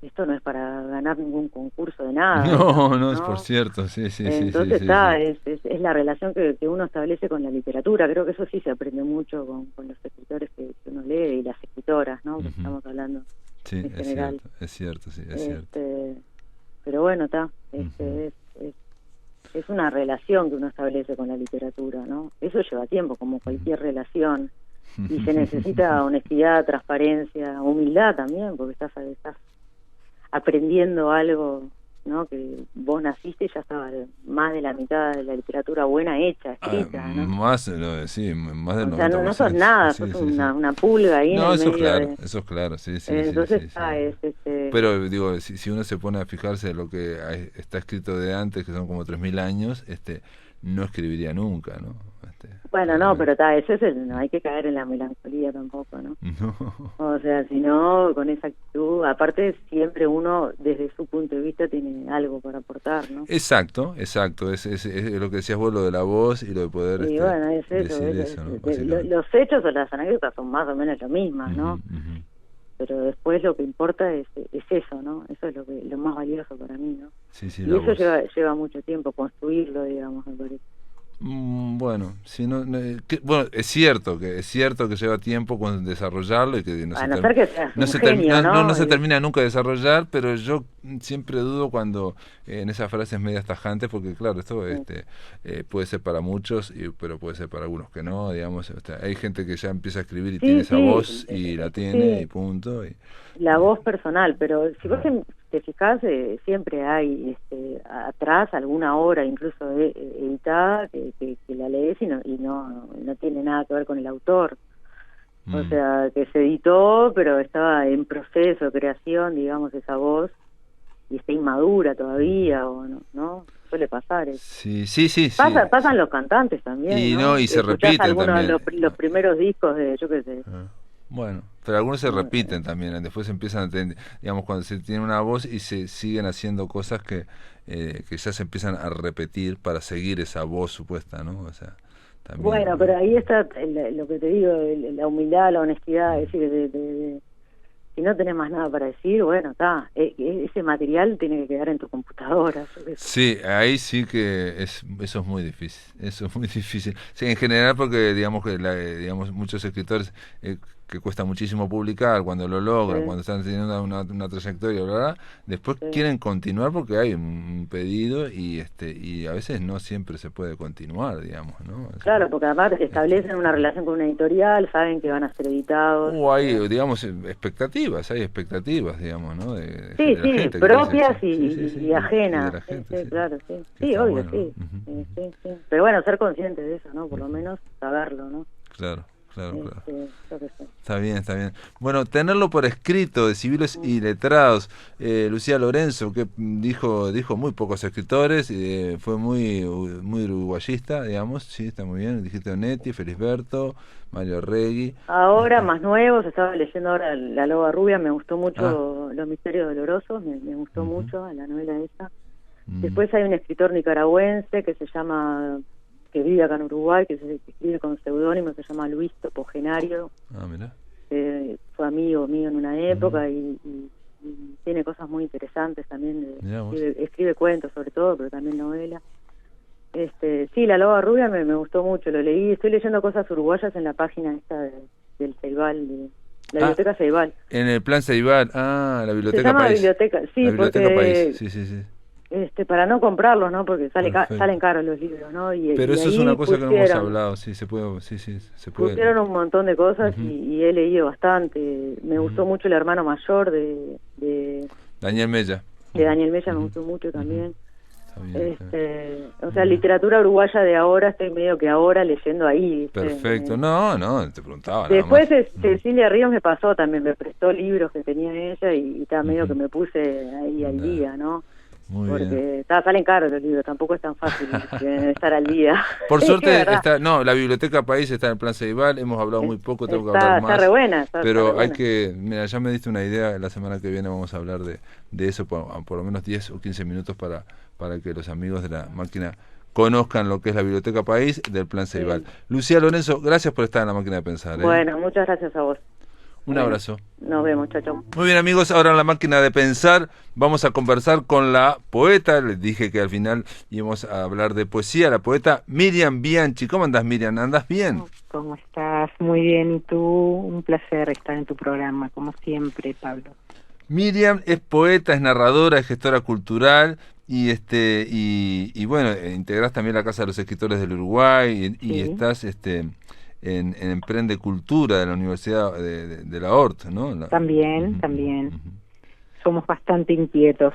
B: esto no es para ganar ningún concurso de nada,
A: No,
B: digamos,
A: no, es por
B: ¿no?
A: cierto, sí, sí, sí, sí,
B: Entonces
A: sí, sí.
B: es la relación que uno establece con la literatura, creo que eso sí se aprende mucho con los escritores que uno lee y las escritoras, ¿no? Porque
A: Ujú.
B: estamos hablando
A: Sí,
B: en general.
A: es cierto, sí, es cierto.
B: Este, pero bueno,
A: Ujú.
B: es una relación que uno establece con la literatura, ¿no? Eso lleva tiempo, como cualquier relación, y se necesita honestidad, transparencia, humildad también, porque estás aprendiendo algo, ¿no? Que vos naciste y ya estaba más de la mitad de la literatura buena hecha,
A: Ah,
B: escrita, ¿no?
A: más, sí, más del
B: O sea,
A: noventa por
B: no sos
A: ciento
B: nada, sos
A: Sí, sí, sí.
B: una pulga ahí en
A: No,
B: el medio de...
A: eso es claro, sí, sí, sí,
B: Entonces
A: sí, sí.
B: es.
A: Pero digo, si uno se pone a fijarse en lo que está escrito de antes, que son como 3000 años, no escribiría nunca, ¿no?
B: Bueno, no, pero
A: Realmente.
B: eso no hay que caer en la melancolía tampoco, ¿no?
A: No.
B: O sea, si no, con esa actitud, aparte siempre uno desde su punto de vista tiene algo para aportar, ¿no?
A: Exacto, exacto. Es lo que decías vos, lo de la voz y lo de poder
B: Y bueno, es eso,
A: decir eso, ¿no? Básicamente.
B: los hechos o las anécdotas son más o menos lo mismas,
A: Ujú,
B: ¿no?
A: ujú.
B: Pero después lo que importa es eso, ¿no? Eso es lo más valioso para mí, ¿no?
A: Sí, sí,
B: Y
A: la
B: eso
A: voz.
B: lleva mucho tiempo construirlo, digamos, me parece.
A: Bueno, si no, bueno, es cierto que lleva tiempo con desarrollarlo y que
B: A no ser que seas un genio,
A: no
B: ¿no?
A: se termina nunca de desarrollar, pero yo siempre dudo cuando en esas frases medias tajantes, porque claro, esto
B: Sí.
A: puede ser para muchos, pero puede ser para algunos que no, digamos, hay gente que ya empieza a escribir y tiene
B: Sí,
A: esa
B: sí,
A: voz y la tiene y
B: sí,
A: punto.
B: la
A: Y-
B: voz personal, pero si vos te fijás, siempre hay atrás alguna obra, incluso editada, que la lees no tiene nada que ver con el autor. O
A: mm.
B: sea, que se editó, pero estaba en proceso de creación, digamos, esa voz, y está inmadura todavía, o no, suele pasar eso.
A: Sí, sí, sí, sí.
B: Pasan los cantantes también,
A: Y no,
B: ¿no?
A: y se
B: Escuchás
A: repiten
B: algunos de
A: también.
B: los primeros discos de, yo qué sé,
A: Ah, bueno, pero algunos se
B: ¿no?
A: repiten también, después empiezan a tener, digamos, cuando se tiene una voz y se siguen haciendo cosas que ya se empiezan a repetir para seguir esa voz supuesta, ¿no? O sea, también.
B: Bueno, pero ahí está lo que te digo, la humildad, la honestidad, es
A: Mm,
B: decir, si no tenés más nada para decir, bueno, está, ese material tiene que quedar en tu computadora.
A: Sí, ahí sí que eso es muy difícil, eso es muy difícil. Sí, en general porque digamos que digamos muchos escritores que cuesta muchísimo publicar, cuando lo logran,
B: Sí,
A: cuando están teniendo una trayectoria, bla, bla, bla, después
B: sí.
A: quieren continuar porque hay un pedido y a veces no siempre se puede continuar, digamos, ¿no?
B: Claro, porque además establecen una relación con una editorial, saben que van a ser editados.
A: Hay, digamos, expectativas, digamos, ¿no?
B: Sí,
A: De la
B: sí,
A: gente que te dice,
B: propias
A: sí, sí, sí,
B: y
A: y de
B: ajenas.
A: la
B: Sí,
A: gente,
B: sí,
A: sí,
B: claro, sí.
A: que
B: Sí,
A: está
B: obvio,
A: bueno, ¿no?
B: sí.
A: Ujú, ujú.
B: Sí, sí. Pero bueno, ser consciente de eso, ¿no? Por lo menos saberlo, ¿no?
A: Claro, claro.
B: Yo qué sé.
A: Está bien, está bien. Bueno, tenerlo por escrito de civiles
B: Mm.
A: y letrados. Lucía Lorenzo, que dijo muy pocos escritores, fue muy uruguayista, digamos, sí, está muy bien. Dijiste Onetti, Felisberto, Mario Regui.
B: Ahora, más nuevos, estaba leyendo ahora La Loba Rubia, me gustó
A: Ah,
B: mucho Los Misterios Dolorosos, me gustó
A: ujú,
B: mucho la novela esa.
A: mm,
B: Después hay un escritor nicaragüense que se llama, que vive acá en Uruguay, que escribe con seudónimo, se llama Luis Topogenario,
A: mira.
B: fue amigo mío en una
A: Ujú,
B: época y tiene cosas muy interesantes también,
A: mirá vos.
B: escribe cuentos sobre todo, pero también novelas. Sí, La Loba Rubia me gustó mucho, lo leí, estoy leyendo cosas uruguayas en la página esta del Ceibal, de la
A: Ah,
B: biblioteca Ceibal.
A: en el plan Ceibal, la
B: Se
A: Biblioteca
B: llama
A: País.
B: biblioteca,
A: La
B: sí,
A: Biblioteca País,
B: porque
A: sí, sí, sí.
B: para no comprarlos, ¿no? Porque salen
A: Perfecto.
B: caros los libros, ¿no?
A: Pero
B: Y
A: eso es una
B: ahí
A: cosa que no hemos hablado, sí, se puede, sí, sí, se puede.
B: pusieron un montón de cosas
A: Ujú,
B: y he leído bastante. Me
A: ujú.
B: gustó mucho El hermano mayor
A: Daniel Mella.
B: de
A: Ujú,
B: Daniel Mella, me
A: ujú,
B: gustó mucho
A: ujú.
B: también.
A: Está bien, está bien.
B: O
A: Muy
B: sea,
A: bien.
B: literatura uruguaya de ahora, estoy medio que ahora leyendo ahí, ¿viste?
A: Perfecto. No, no, te preguntaba nada
B: Después
A: más. Ujú.
B: Cecilia Ríos me pasó también, me prestó libros que tenía ella y estaba medio que
A: Ujú.
B: me puse ahí al
A: Nah,
B: día, ¿no?
A: muy bien.
B: Porque salen caros los libros, tampoco es tan fácil estar al día.
A: Por
B: Es que
A: suerte
B: verdad,
A: está, no, la Biblioteca País está en el Plan Ceibal, hemos hablado muy poco, tengo que hablar
B: está re
A: más,
B: buena, está re
A: pero hay
B: buena.
A: que, mira, ya me diste una idea, la semana que viene vamos a hablar de eso, por lo menos 10 o 15 minutos para que los amigos de la máquina conozcan lo que es la Biblioteca País del Plan Ceibal.
B: Sí.
A: Lucía Lorenzo, gracias por estar en la máquina de pensar, ¿eh?
B: Bueno, muchas gracias a vos.
A: Un
B: Bueno,
A: abrazo.
B: nos vemos, chao, chao.
A: Muy bien amigos, ahora en la máquina de pensar vamos a conversar con la poeta, les dije que al final íbamos a hablar de poesía, la poeta Miriam Bianchi. ¿Cómo andás, Miriam? ¿Andás bien?
C: ¿Cómo estás? Muy bien. ¿Y tú? Un placer estar en tu programa, como siempre, Pablo.
A: Miriam es poeta, es narradora, es gestora cultural y bueno, integrás también la Casa de los Escritores del Uruguay y
C: Sí,
A: estás en Emprende Cultura de la Universidad de la Hort, ¿no?
C: también,
A: Ujú,
C: también.
A: ujú.
C: Somos bastante inquietos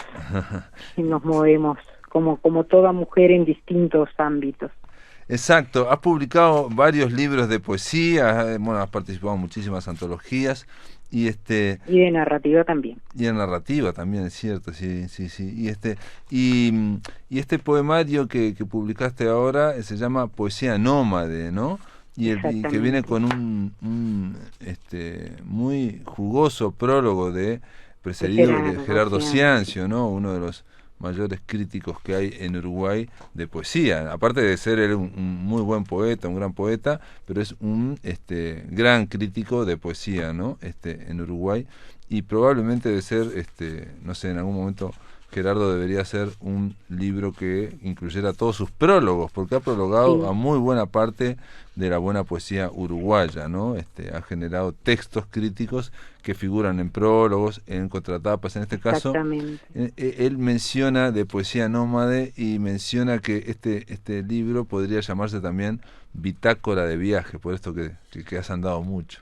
C: y nos movemos como toda mujer en distintos ámbitos.
A: Exacto, has publicado varios libros de poesía, bueno, has participado en muchísimas antologías y
C: Y de narrativa también.
A: y en narrativa también, es cierto, sí, sí, sí. Y y este poemario que publicaste ahora se llama Poesía Nómade, ¿no? Y que viene
C: Exactamente.
A: con muy jugoso prólogo
C: De
A: precedido de
C: Gerardo
A: Gerardo
C: Cianci.
A: Ciancio, ¿no? Uno de los mayores críticos que hay en Uruguay de poesía. Aparte de ser él un muy buen poeta, un gran poeta, pero es un gran crítico de poesía, ¿no? En Uruguay y probablemente de ser no sé, en algún momento Gerardo debería hacer un libro que incluyera todos sus prólogos, porque ha prologado a
C: Sí,
A: muy buena parte de la buena poesía uruguaya, ¿no? Ha generado textos críticos que figuran en prólogos, en contratapas. En este caso,
C: exactamente.
A: él menciona de poesía nómade y menciona que este libro podría llamarse también Bitácora de viaje, por esto que has andado mucho.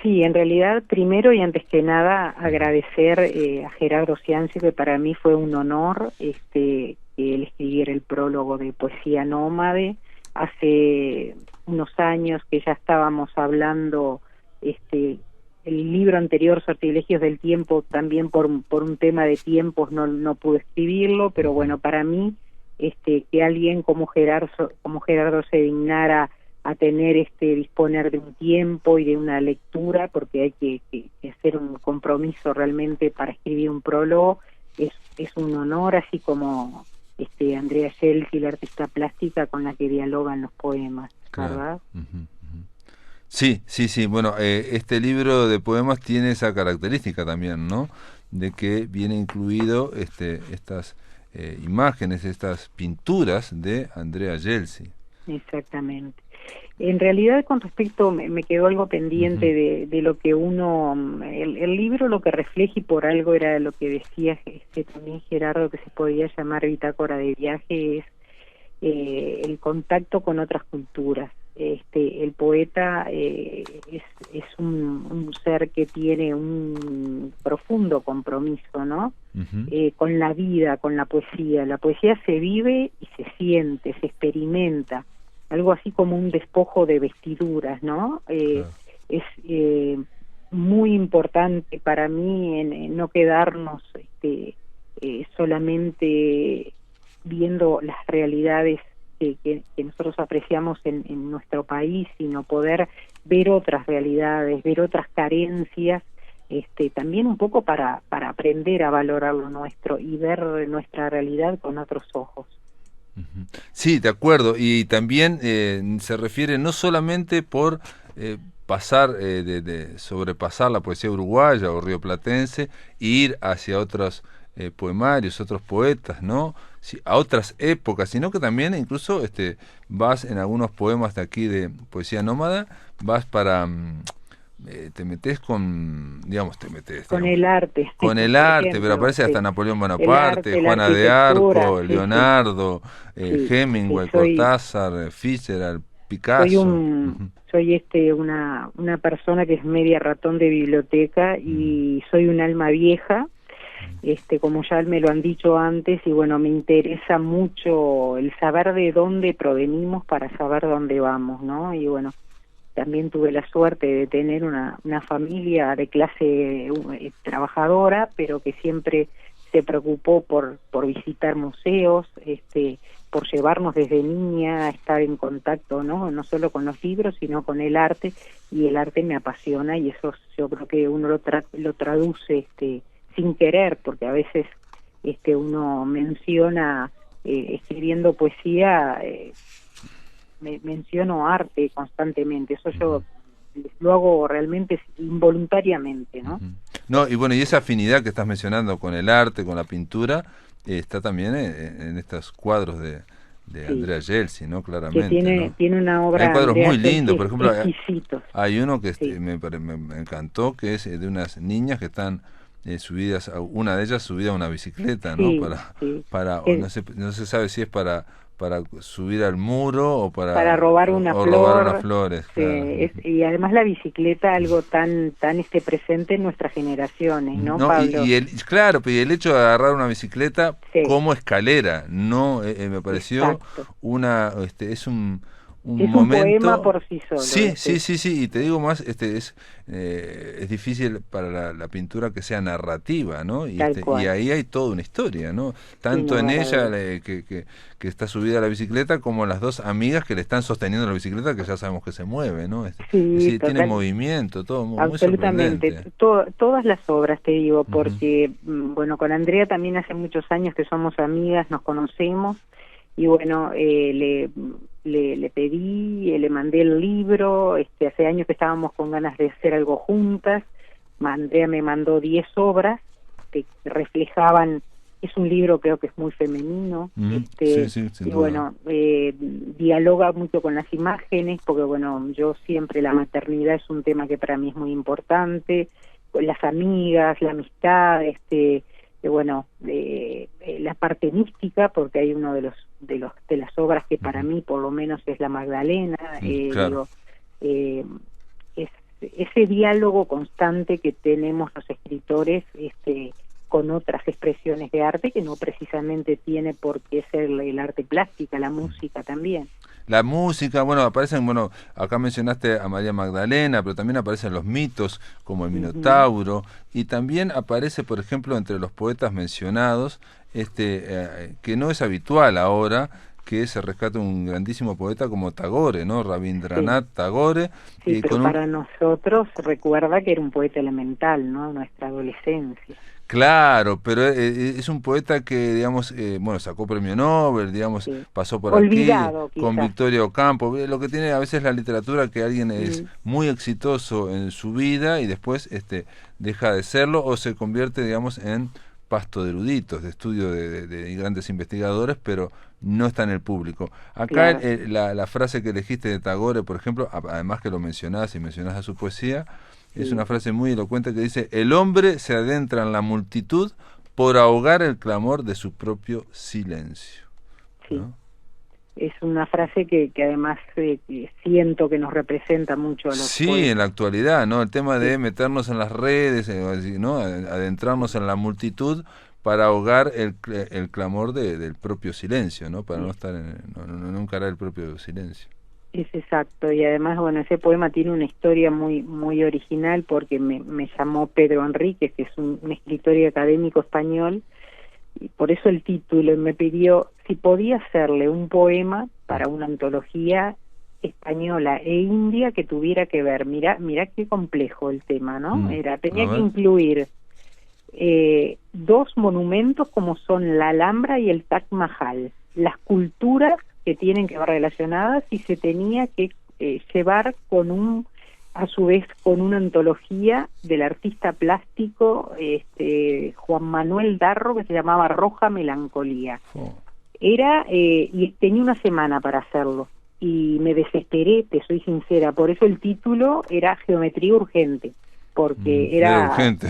C: Sí, en realidad, primero y antes que nada, agradecer a Gerardo Cianci, que para mí fue un honor que él escribiera el prólogo de Poesía Nómade. Hace unos años que ya estábamos hablando, el libro anterior, Sortilegios del Tiempo, también por un tema de tiempos no pude escribirlo, pero bueno, para mí, que alguien como Gerardo se dignara a tener disponer de un tiempo y de una lectura, porque hay que hacer un compromiso realmente para escribir un prólogo, es un honor, así como Andrea Scelti, la artista plástica con la que dialogan los poemas,
A: Claro.
C: ¿verdad?
A: Ujú, ujú. Sí, sí, sí. Bueno, este libro de poemas tiene esa característica también, ¿no? De que viene incluido estas imágenes, estas pinturas de Andrea Gelsi.
C: Exactamente. En realidad, con respecto, me quedó algo pendiente
A: Ujú,
C: de lo que uno, el libro lo que refleja, y por algo era lo que decía también Gerardo, que se podía llamar bitácora de viaje, es el contacto con otras culturas. El poeta es un ser que tiene un profundo compromiso, ¿no?
A: ujú,
C: Con la vida, con la poesía. La poesía se vive y se siente, se experimenta, algo así como un despojo de vestiduras, ¿no?
A: claro.
C: Es muy importante para mí en no quedarnos solamente viendo las realidades que nosotros apreciamos en nuestro país, sino poder ver otras realidades, ver otras carencias, también un poco para aprender a valorar lo nuestro y ver nuestra realidad con otros ojos.
A: Ujú. Sí, de acuerdo. Y también se refiere no solamente por pasar, de sobrepasar la poesía uruguaya o rioplatense e ir hacia otros poemarios, otros poetas, ¿no? Sí, a otras épocas, sino que también incluso vas en algunos poemas de aquí de poesía nómada, vas para... te metes con, digamos,
C: Con el arte,
A: con el
C: por
A: arte, pero
C: ejemplo,
A: aparece hasta
C: sí.
A: Napoleón
C: El
A: Bonaparte,
C: arte, la
A: Juana de
C: arquitectura,
A: Arco,
C: sí, sí,
A: Leonardo,
C: sí, sí,
A: Hemingway,
C: soy
A: Cortázar, Fitzgerald, Picasso. Ujú,
C: soy una persona que es media ratón de biblioteca
A: ujú,
C: y soy un alma vieja, como ya me lo han dicho antes, y bueno, me interesa mucho el saber de dónde provenimos para saber dónde vamos, ¿no? Y bueno, también tuve la suerte de tener una familia de clase trabajadora, pero que siempre se preocupó por visitar museos, por llevarnos desde niña a estar en contacto, no solo con los libros, sino con el arte, y el arte me apasiona, y eso yo creo que uno lo traduce sin querer, porque a veces uno menciona escribiendo poesía, menciono arte constantemente, eso
A: ujú,
C: yo lo hago realmente involuntariamente, ¿no?
A: ujú. No, y bueno, y esa afinidad que estás mencionando con el arte, con la pintura, está también en estos cuadros de
C: Sí,
A: Andrea Gelsi, ¿no?
C: que
A: Claramente,
C: tiene
A: ¿no?
C: una
A: Hay
C: obra,
A: cuadros
C: Andrea
A: muy lindos,
C: Gelsi,
A: por ejemplo,
C: exquisitos,
A: hay uno que
C: sí.
A: me encantó, que es de unas niñas que están subidas, una de ellas subida a una bicicleta, ¿no?
C: Sí, sí,
A: O
C: que
A: no se sabe si es para subir al muro o
C: para robar una
A: o robar unas
C: flor,
A: flores, claro. Ujú.
C: y además la bicicleta algo tan presente en nuestras generaciones, ¿no,
A: No,
C: Pablo?
A: claro, pero y el hecho de agarrar una bicicleta
C: Sí,
A: como escalera, no, me pareció
C: exacto.
A: es un
C: Es un poema
A: momento.
C: por sí solo,
A: Sí, sí,
C: sí,
A: sí, sí, y te digo más, es difícil para la pintura que sea narrativa, ¿no?
C: tal
A: Y
C: cual,
A: ahí hay toda una historia, ¿no?
C: sin
A: Tanto en
C: lugar a
A: ella
C: dudas.
A: que está subida a la bicicleta, como en las dos amigas que le están sosteniendo la bicicleta, que ya sabemos que se mueve, ¿no? Es
C: Sí,
A: decir, tiene
C: total.
A: movimiento, todo muy
C: Absolutamente,
A: sorprendente.
C: todas las obras te digo,
A: Ujú,
C: porque bueno, con Andrea también hace muchos años que somos amigas, nos conocemos, y bueno, le pedí, le mandé el libro, hace años que estábamos con ganas de hacer algo juntas. Andrea me mandó 10 obras que reflejaban, es un libro creo que es muy femenino,
A: ujú. Sí, sí, sin
C: y
A: duda.
C: bueno, dialoga mucho con las imágenes, porque bueno, yo siempre la maternidad es un tema que para mí es muy importante, con las amigas, la amistad, bueno, la parte mística, porque hay uno de las obras que para
A: Ujú,
C: mí por lo menos es la Magdalena,
A: claro.
C: digo, eh, es ese diálogo constante que tenemos los escritores, con otras expresiones de arte que no precisamente tiene por qué ser el arte plástica, la música también.
A: La música, bueno, aparecen, bueno, acá mencionaste a María Magdalena, pero también aparecen los mitos como el
C: Ujú.
A: Minotauro, y también aparece, por ejemplo, entre los poetas mencionados, que no es habitual ahora, que se rescata un grandísimo poeta como Tagore, ¿no? Rabindranath Tagore.
C: Sí, pero para nosotros recuerda que era un poeta elemental, ¿no? Nuestra adolescencia.
A: Claro, pero es un poeta que, digamos, bueno, sacó premio Nobel, digamos, pasó por
C: olvidado,
A: aquí, con Victoria Ocampo. Lo que tiene a veces la literatura, que alguien es muy exitoso en su vida y después deja de serlo o se convierte, digamos, en pasto de eruditos, de estudio de grandes investigadores, pero no está en el público. Acá la frase que elegiste de Tagore, por ejemplo, además que lo mencionás y mencionás a su poesía, es una frase muy elocuente que dice: el hombre se adentra en la multitud por ahogar el clamor de su propio silencio.
C: Sí.
A: ¿No?
C: Es una frase que además siento que nos representa mucho a los poetas.
A: En la actualidad, ¿no? El tema de meternos en las redes, ¿no? Adentrarnos en la multitud para ahogar el clamor del propio silencio, ¿no? Para no estar no encarar el propio silencio.
C: Es exacto, y además, bueno, ese poema tiene una historia muy original porque me llamó Pedro Enríquez, que es un escritor y académico español, y por eso el título, y me pidió si podía hacerle un poema para una antología española e india que tuviera que ver, mira qué complejo el tema, ¿no? Tenía que incluir dos monumentos como son la Alhambra y el Taj Mahal, las culturas que tienen que ver relacionadas, y se tenía que llevar a su vez con una antología del artista plástico Juan Manuel Darro, que se llamaba Roja Melancolía. Y tenía una semana para hacerlo, y me desesperé, te soy sincera, por eso el título era Geometría Urgente, porque era
A: urgente.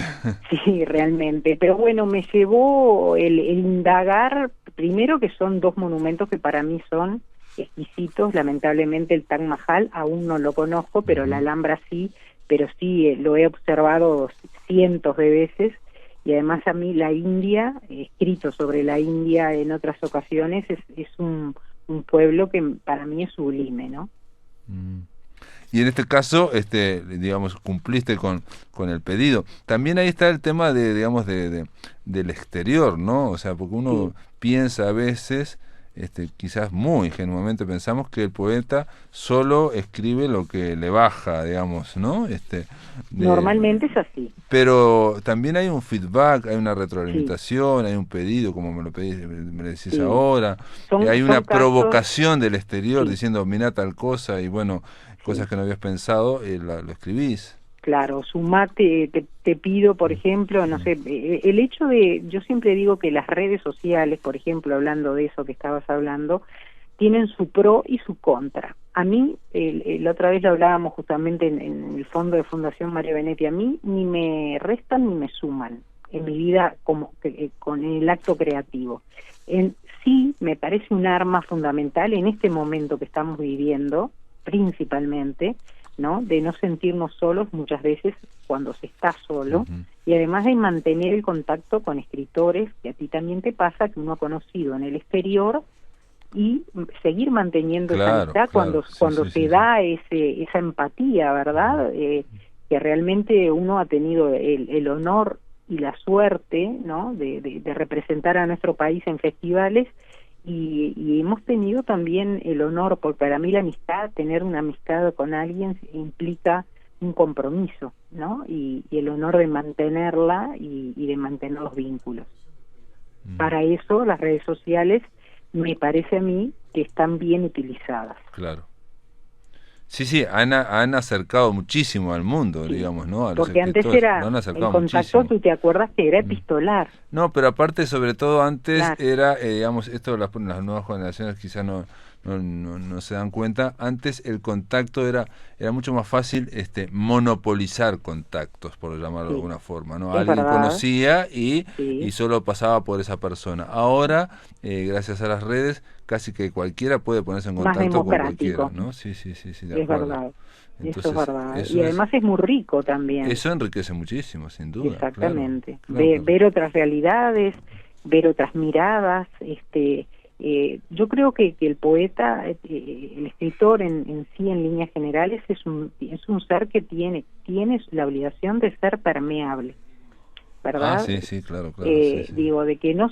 C: Sí, realmente, pero bueno, me llevó el indagar, primero que son dos monumentos que para mí son exquisitos. Lamentablemente el Taj Mahal aún no lo conozco, pero la Alhambra sí, pero sí lo he observado cientos de veces, y además a mí la India, escrito sobre la India en otras ocasiones, es un pueblo que para mí es sublime, ¿no?
A: Y en este caso, digamos, cumpliste con el pedido. También ahí está el tema digamos, del exterior, ¿no? O sea, porque uno piensa a veces, quizás muy ingenuamente pensamos que el poeta solo escribe lo que le baja, digamos, ¿no?
C: Normalmente es así.
A: Pero también hay un feedback, hay una retroalimentación, hay un pedido, como me lo decís ahora, hay una provocación del exterior diciendo, mirá tal cosa, y bueno, cosas que no habías pensado, lo escribís.
C: Claro, sumate, te pido, por ejemplo, no sé, el hecho yo siempre digo que las redes sociales, por ejemplo, hablando de eso que estabas hablando, tienen su pro y su contra. A mí, la otra vez lo hablábamos justamente en el fondo de Fundación Mario Benetti, a mí ni me restan ni me suman en mi vida con el acto creativo. Sí, me parece un arma fundamental en este momento que estamos viviendo, principalmente, ¿no? De no sentirnos solos muchas veces cuando se está solo, y además de mantener el contacto con escritores, que a ti también te pasa, que uno ha conocido en el exterior, y seguir manteniendo esa amistad cuando se da esa empatía, ¿verdad? Que realmente uno ha tenido el honor y la suerte, ¿no? de representar a nuestro país en festivales, y hemos tenido también el honor, porque para mí la amistad, tener una amistad con alguien implica un compromiso, ¿no? Y el honor de mantenerla y de mantener los vínculos. Para eso las redes sociales me parece a mí que están bien utilizadas.
A: Claro. Sí, han acercado muchísimo al mundo, digamos, ¿no? A los
C: porque antes era, el contacto, muchísimo. Tú te acuerdas que era epistolar.
A: No, pero aparte, sobre todo antes, era, digamos, esto las nuevas generaciones quizás no se dan cuenta, antes el contacto era mucho más fácil monopolizar contactos, por llamarlo de alguna forma, ¿no? Alguien conocía y solo pasaba por esa persona. Ahora, gracias a las redes, casi que cualquiera puede ponerse en contacto con cualquiera, ¿no? Sí, de acuerdo.
C: Verdad.
A: Entonces,
C: eso es verdad. Y además es muy rico también.
A: Eso enriquece muchísimo, sin duda.
C: Exactamente.
A: Claro.
C: Ver otras realidades, ver otras miradas, yo creo que el poeta, el escritor en sí, en líneas generales, es un ser que tiene la obligación de ser permeable, ¿verdad?
A: Sí, claro.
C: Digo, de que no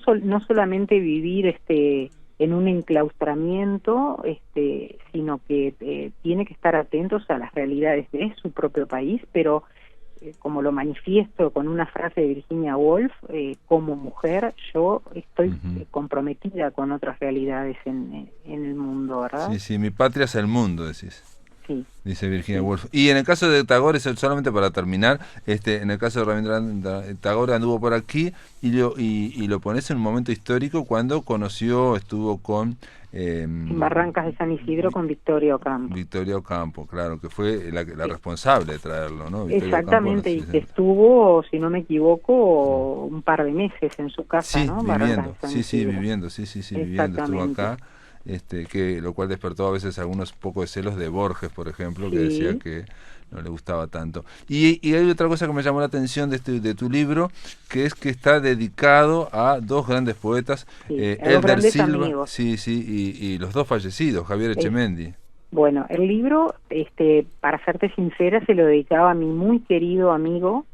C: solamente vivir en un enclaustramiento, sino que tiene que estar atentos a las realidades de su propio país, pero como lo manifiesto con una frase de Virginia Woolf, como mujer yo estoy comprometida con otras realidades en el mundo, ¿verdad?
A: Sí, sí, mi patria es el mundo, decís.
C: Sí.
A: Dice Virginia Woolf. Y en el caso de Tagore, solamente para terminar, en el caso de Rabindranath Tagore anduvo por aquí y lo pones en un momento histórico cuando estuvo con...
C: en Barrancas de San Isidro con Victoria Ocampo.
A: Victoria Ocampo, claro, que fue la responsable de traerlo, ¿no? Victoria
C: Exactamente,
A: Ocampo,
C: y que estuvo, si no me equivoco, un par de meses en su casa,
A: sí,
C: ¿no?
A: Viviendo,
C: Isidro.
A: viviendo, estuvo acá. Que lo cual despertó a veces algunos pocos de celos de Borges, por ejemplo, que decía que no le gustaba tanto. Y hay otra cosa que me llamó la atención de tu libro, que es que está dedicado a dos grandes poetas, Elder Silva,
C: amigos.
A: y los dos fallecidos, Javier Echemendy.
C: Bueno, el libro, para serte sincera, se lo dedicaba a mi muy querido amigo,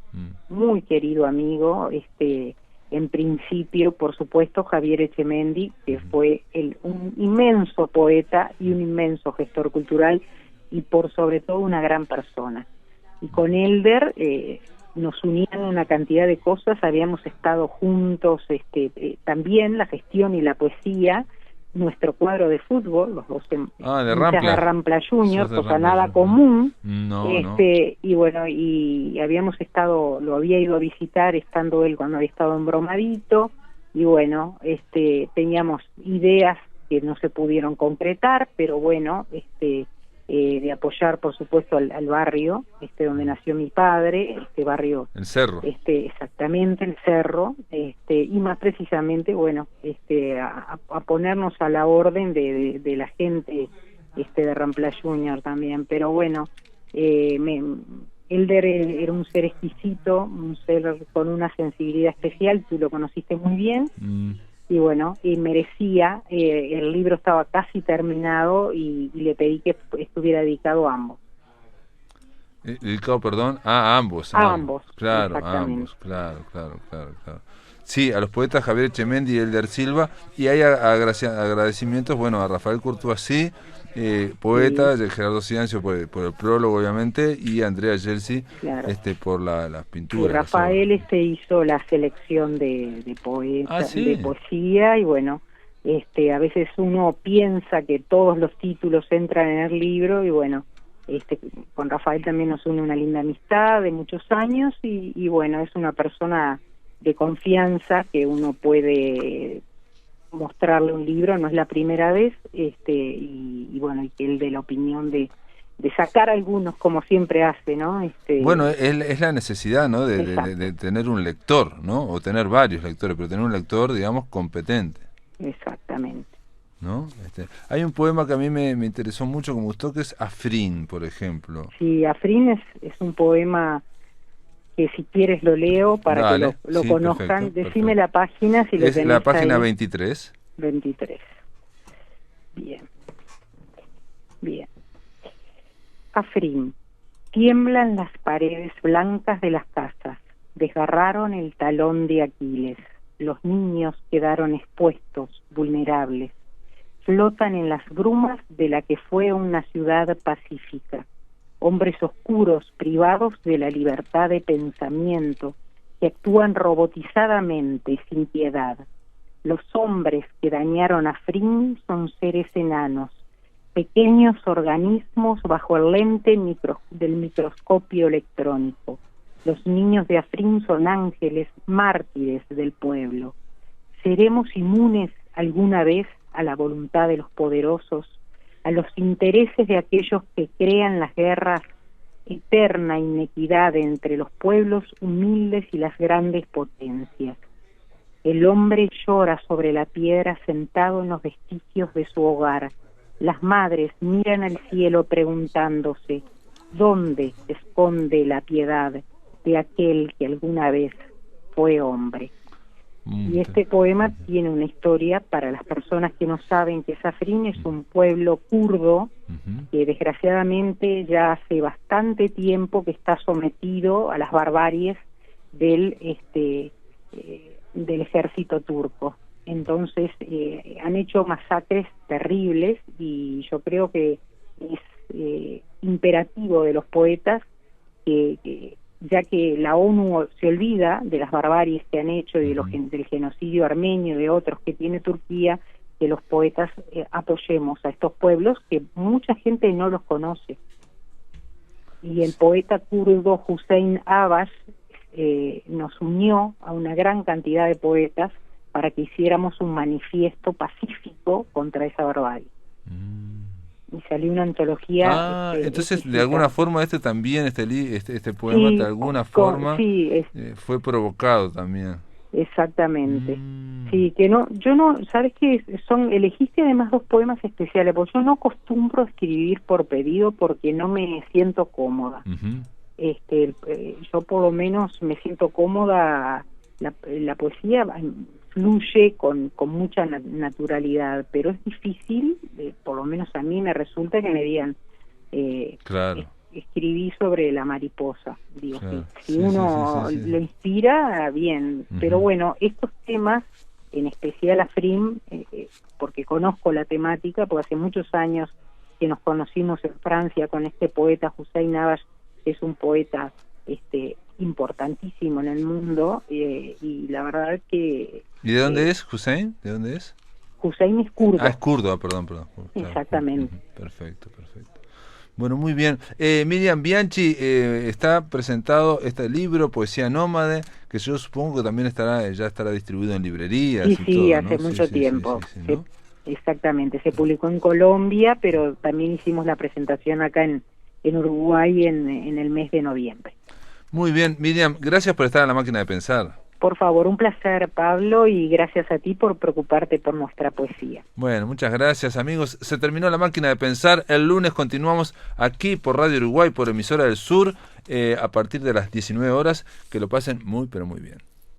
C: en principio, por supuesto, Javier Echemendy, que fue un inmenso poeta y un inmenso gestor cultural y por sobre todo una gran persona. Y con Elder nos unían una cantidad de cosas, habíamos estado juntos, también la gestión y la poesía, nuestro cuadro de fútbol, los dos de Rampla Junior, cosa nada común, y bueno, y habíamos estado, lo había ido a visitar estando él cuando había estado en Bromadito, y bueno, teníamos ideas que no se pudieron concretar, pero bueno, de apoyar por supuesto al barrio donde nació mi padre, barrio,
A: el Cerro,
C: exactamente, el Cerro, y más precisamente, bueno, a ponernos a la orden de la gente de Rampla Junior también, pero bueno, Elder era un ser exquisito, un ser con una sensibilidad especial, tú lo conociste muy bien. Y bueno, y merecía, el libro estaba casi terminado y le pedí que estuviera dedicado a ambos.
A: Dedicado, perdón, a ambos.
C: A ambos,
A: claro, a ambos, claro. Sí, a los poetas Javier Echemendy y Elder Silva, y hay agradecimientos, bueno, a Rafael Courtoisí, poeta, Gerardo Ciancio por el prólogo, obviamente, y Andrea Gelsi,
C: claro,
A: por las pinturas.
C: Y Rafael hizo la selección de poetas, de poesía, y bueno, a veces uno piensa que todos los títulos entran en el libro, y bueno, con Rafael también nos une una linda amistad de muchos años, y bueno, es una persona de confianza que uno puede mostrarle un libro, no es la primera vez, y bueno, y que él de la opinión de sacar algunos, como siempre hace, ¿no?
A: Bueno, es la necesidad, ¿no? De tener un lector, ¿no? O tener varios lectores, pero tener un lector, digamos, competente.
C: Exactamente.
A: ¿No? Hay un poema que a mí me interesó mucho, que me gustó, que es Afrín, por ejemplo.
C: Sí, Afrín es un poema que si quieres lo leo para que lo conozcan. Decime la página si lo tenés.
A: Es la página
C: ahí.
A: 23.
C: 23. Bien. Afrín. Tiemblan las paredes blancas de las casas. Desgarraron el talón de Aquiles. Los niños quedaron expuestos, vulnerables. Flotan en las brumas de la que fue una ciudad pacífica. Hombres oscuros privados de la libertad de pensamiento, que actúan robotizadamente, sin piedad. Los hombres que dañaron a Afrín son seres enanos, pequeños organismos bajo el lente del microscopio electrónico. Los niños de Afrín son ángeles, mártires del pueblo. ¿Seremos inmunes alguna vez a la voluntad de los poderosos, a los intereses de aquellos que crean las guerras, eterna inequidad entre los pueblos humildes y las grandes potencias? El hombre llora sobre la piedra sentado en los vestigios de su hogar. Las madres miran al cielo preguntándose, ¿dónde se esconde la piedad de aquel que alguna vez fue hombre? Y este poema tiene una historia para las personas que no saben que Afrín es un pueblo kurdo que desgraciadamente ya hace bastante tiempo que está sometido a las barbaries del ejército turco. Entonces han hecho masacres terribles y yo creo que es imperativo de los poetas que ya que la ONU se olvida de las barbaries que han hecho y del genocidio armenio y de otros que tiene Turquía, que los poetas apoyemos a estos pueblos que mucha gente no los conoce. Y el poeta kurdo Hüseyin Abash nos unió a una gran cantidad de poetas para que hiciéramos un manifiesto pacífico contra esa barbarie. Y salió una antología.
A: Entonces de alguna forma este poema de alguna forma fue provocado también.
C: Exactamente. Sí, que yo no, sabes que elegiste además 2 poemas especiales, porque yo no acostumbro a escribir por pedido porque no me siento cómoda. Yo por lo menos me siento cómoda, la poesía fluye con mucha naturalidad, pero es difícil, por lo menos a mí me resulta que me digan,
A: claro.
C: Escribí sobre la mariposa. Digo,
A: claro.
C: si uno lo inspira, bien, pero bueno, estos temas, en especial a Frim, porque conozco la temática, porque hace muchos años que nos conocimos en Francia con este poeta Hüseyin Abash, que es un poeta importantísimo en el mundo, y la verdad que...
A: ¿Y de dónde es Hüseyin? ¿De dónde es?
C: Hüseyin es kurdo.
A: Es kurdo, perdón.
C: Exactamente.
A: Perfecto. Bueno, muy bien. Miriam Bianchi, está presentado este libro, Poesía Nómade, que yo supongo que también ya estará distribuido en librerías.
C: Sí,
A: todo, ¿no?
C: hace mucho tiempo.
A: ¿no?
C: Exactamente, se publicó en Colombia, pero también hicimos la presentación acá en Uruguay en el mes de noviembre.
A: Muy bien, Miriam, gracias por estar en La Máquina de Pensar.
C: Por favor, un placer, Pablo, y gracias a ti por preocuparte por nuestra poesía.
A: Bueno, muchas gracias, amigos. Se terminó La Máquina de Pensar. El lunes continuamos aquí por Radio Uruguay, por Emisora del Sur, a partir de las 19 horas. Que lo pasen muy, pero muy bien.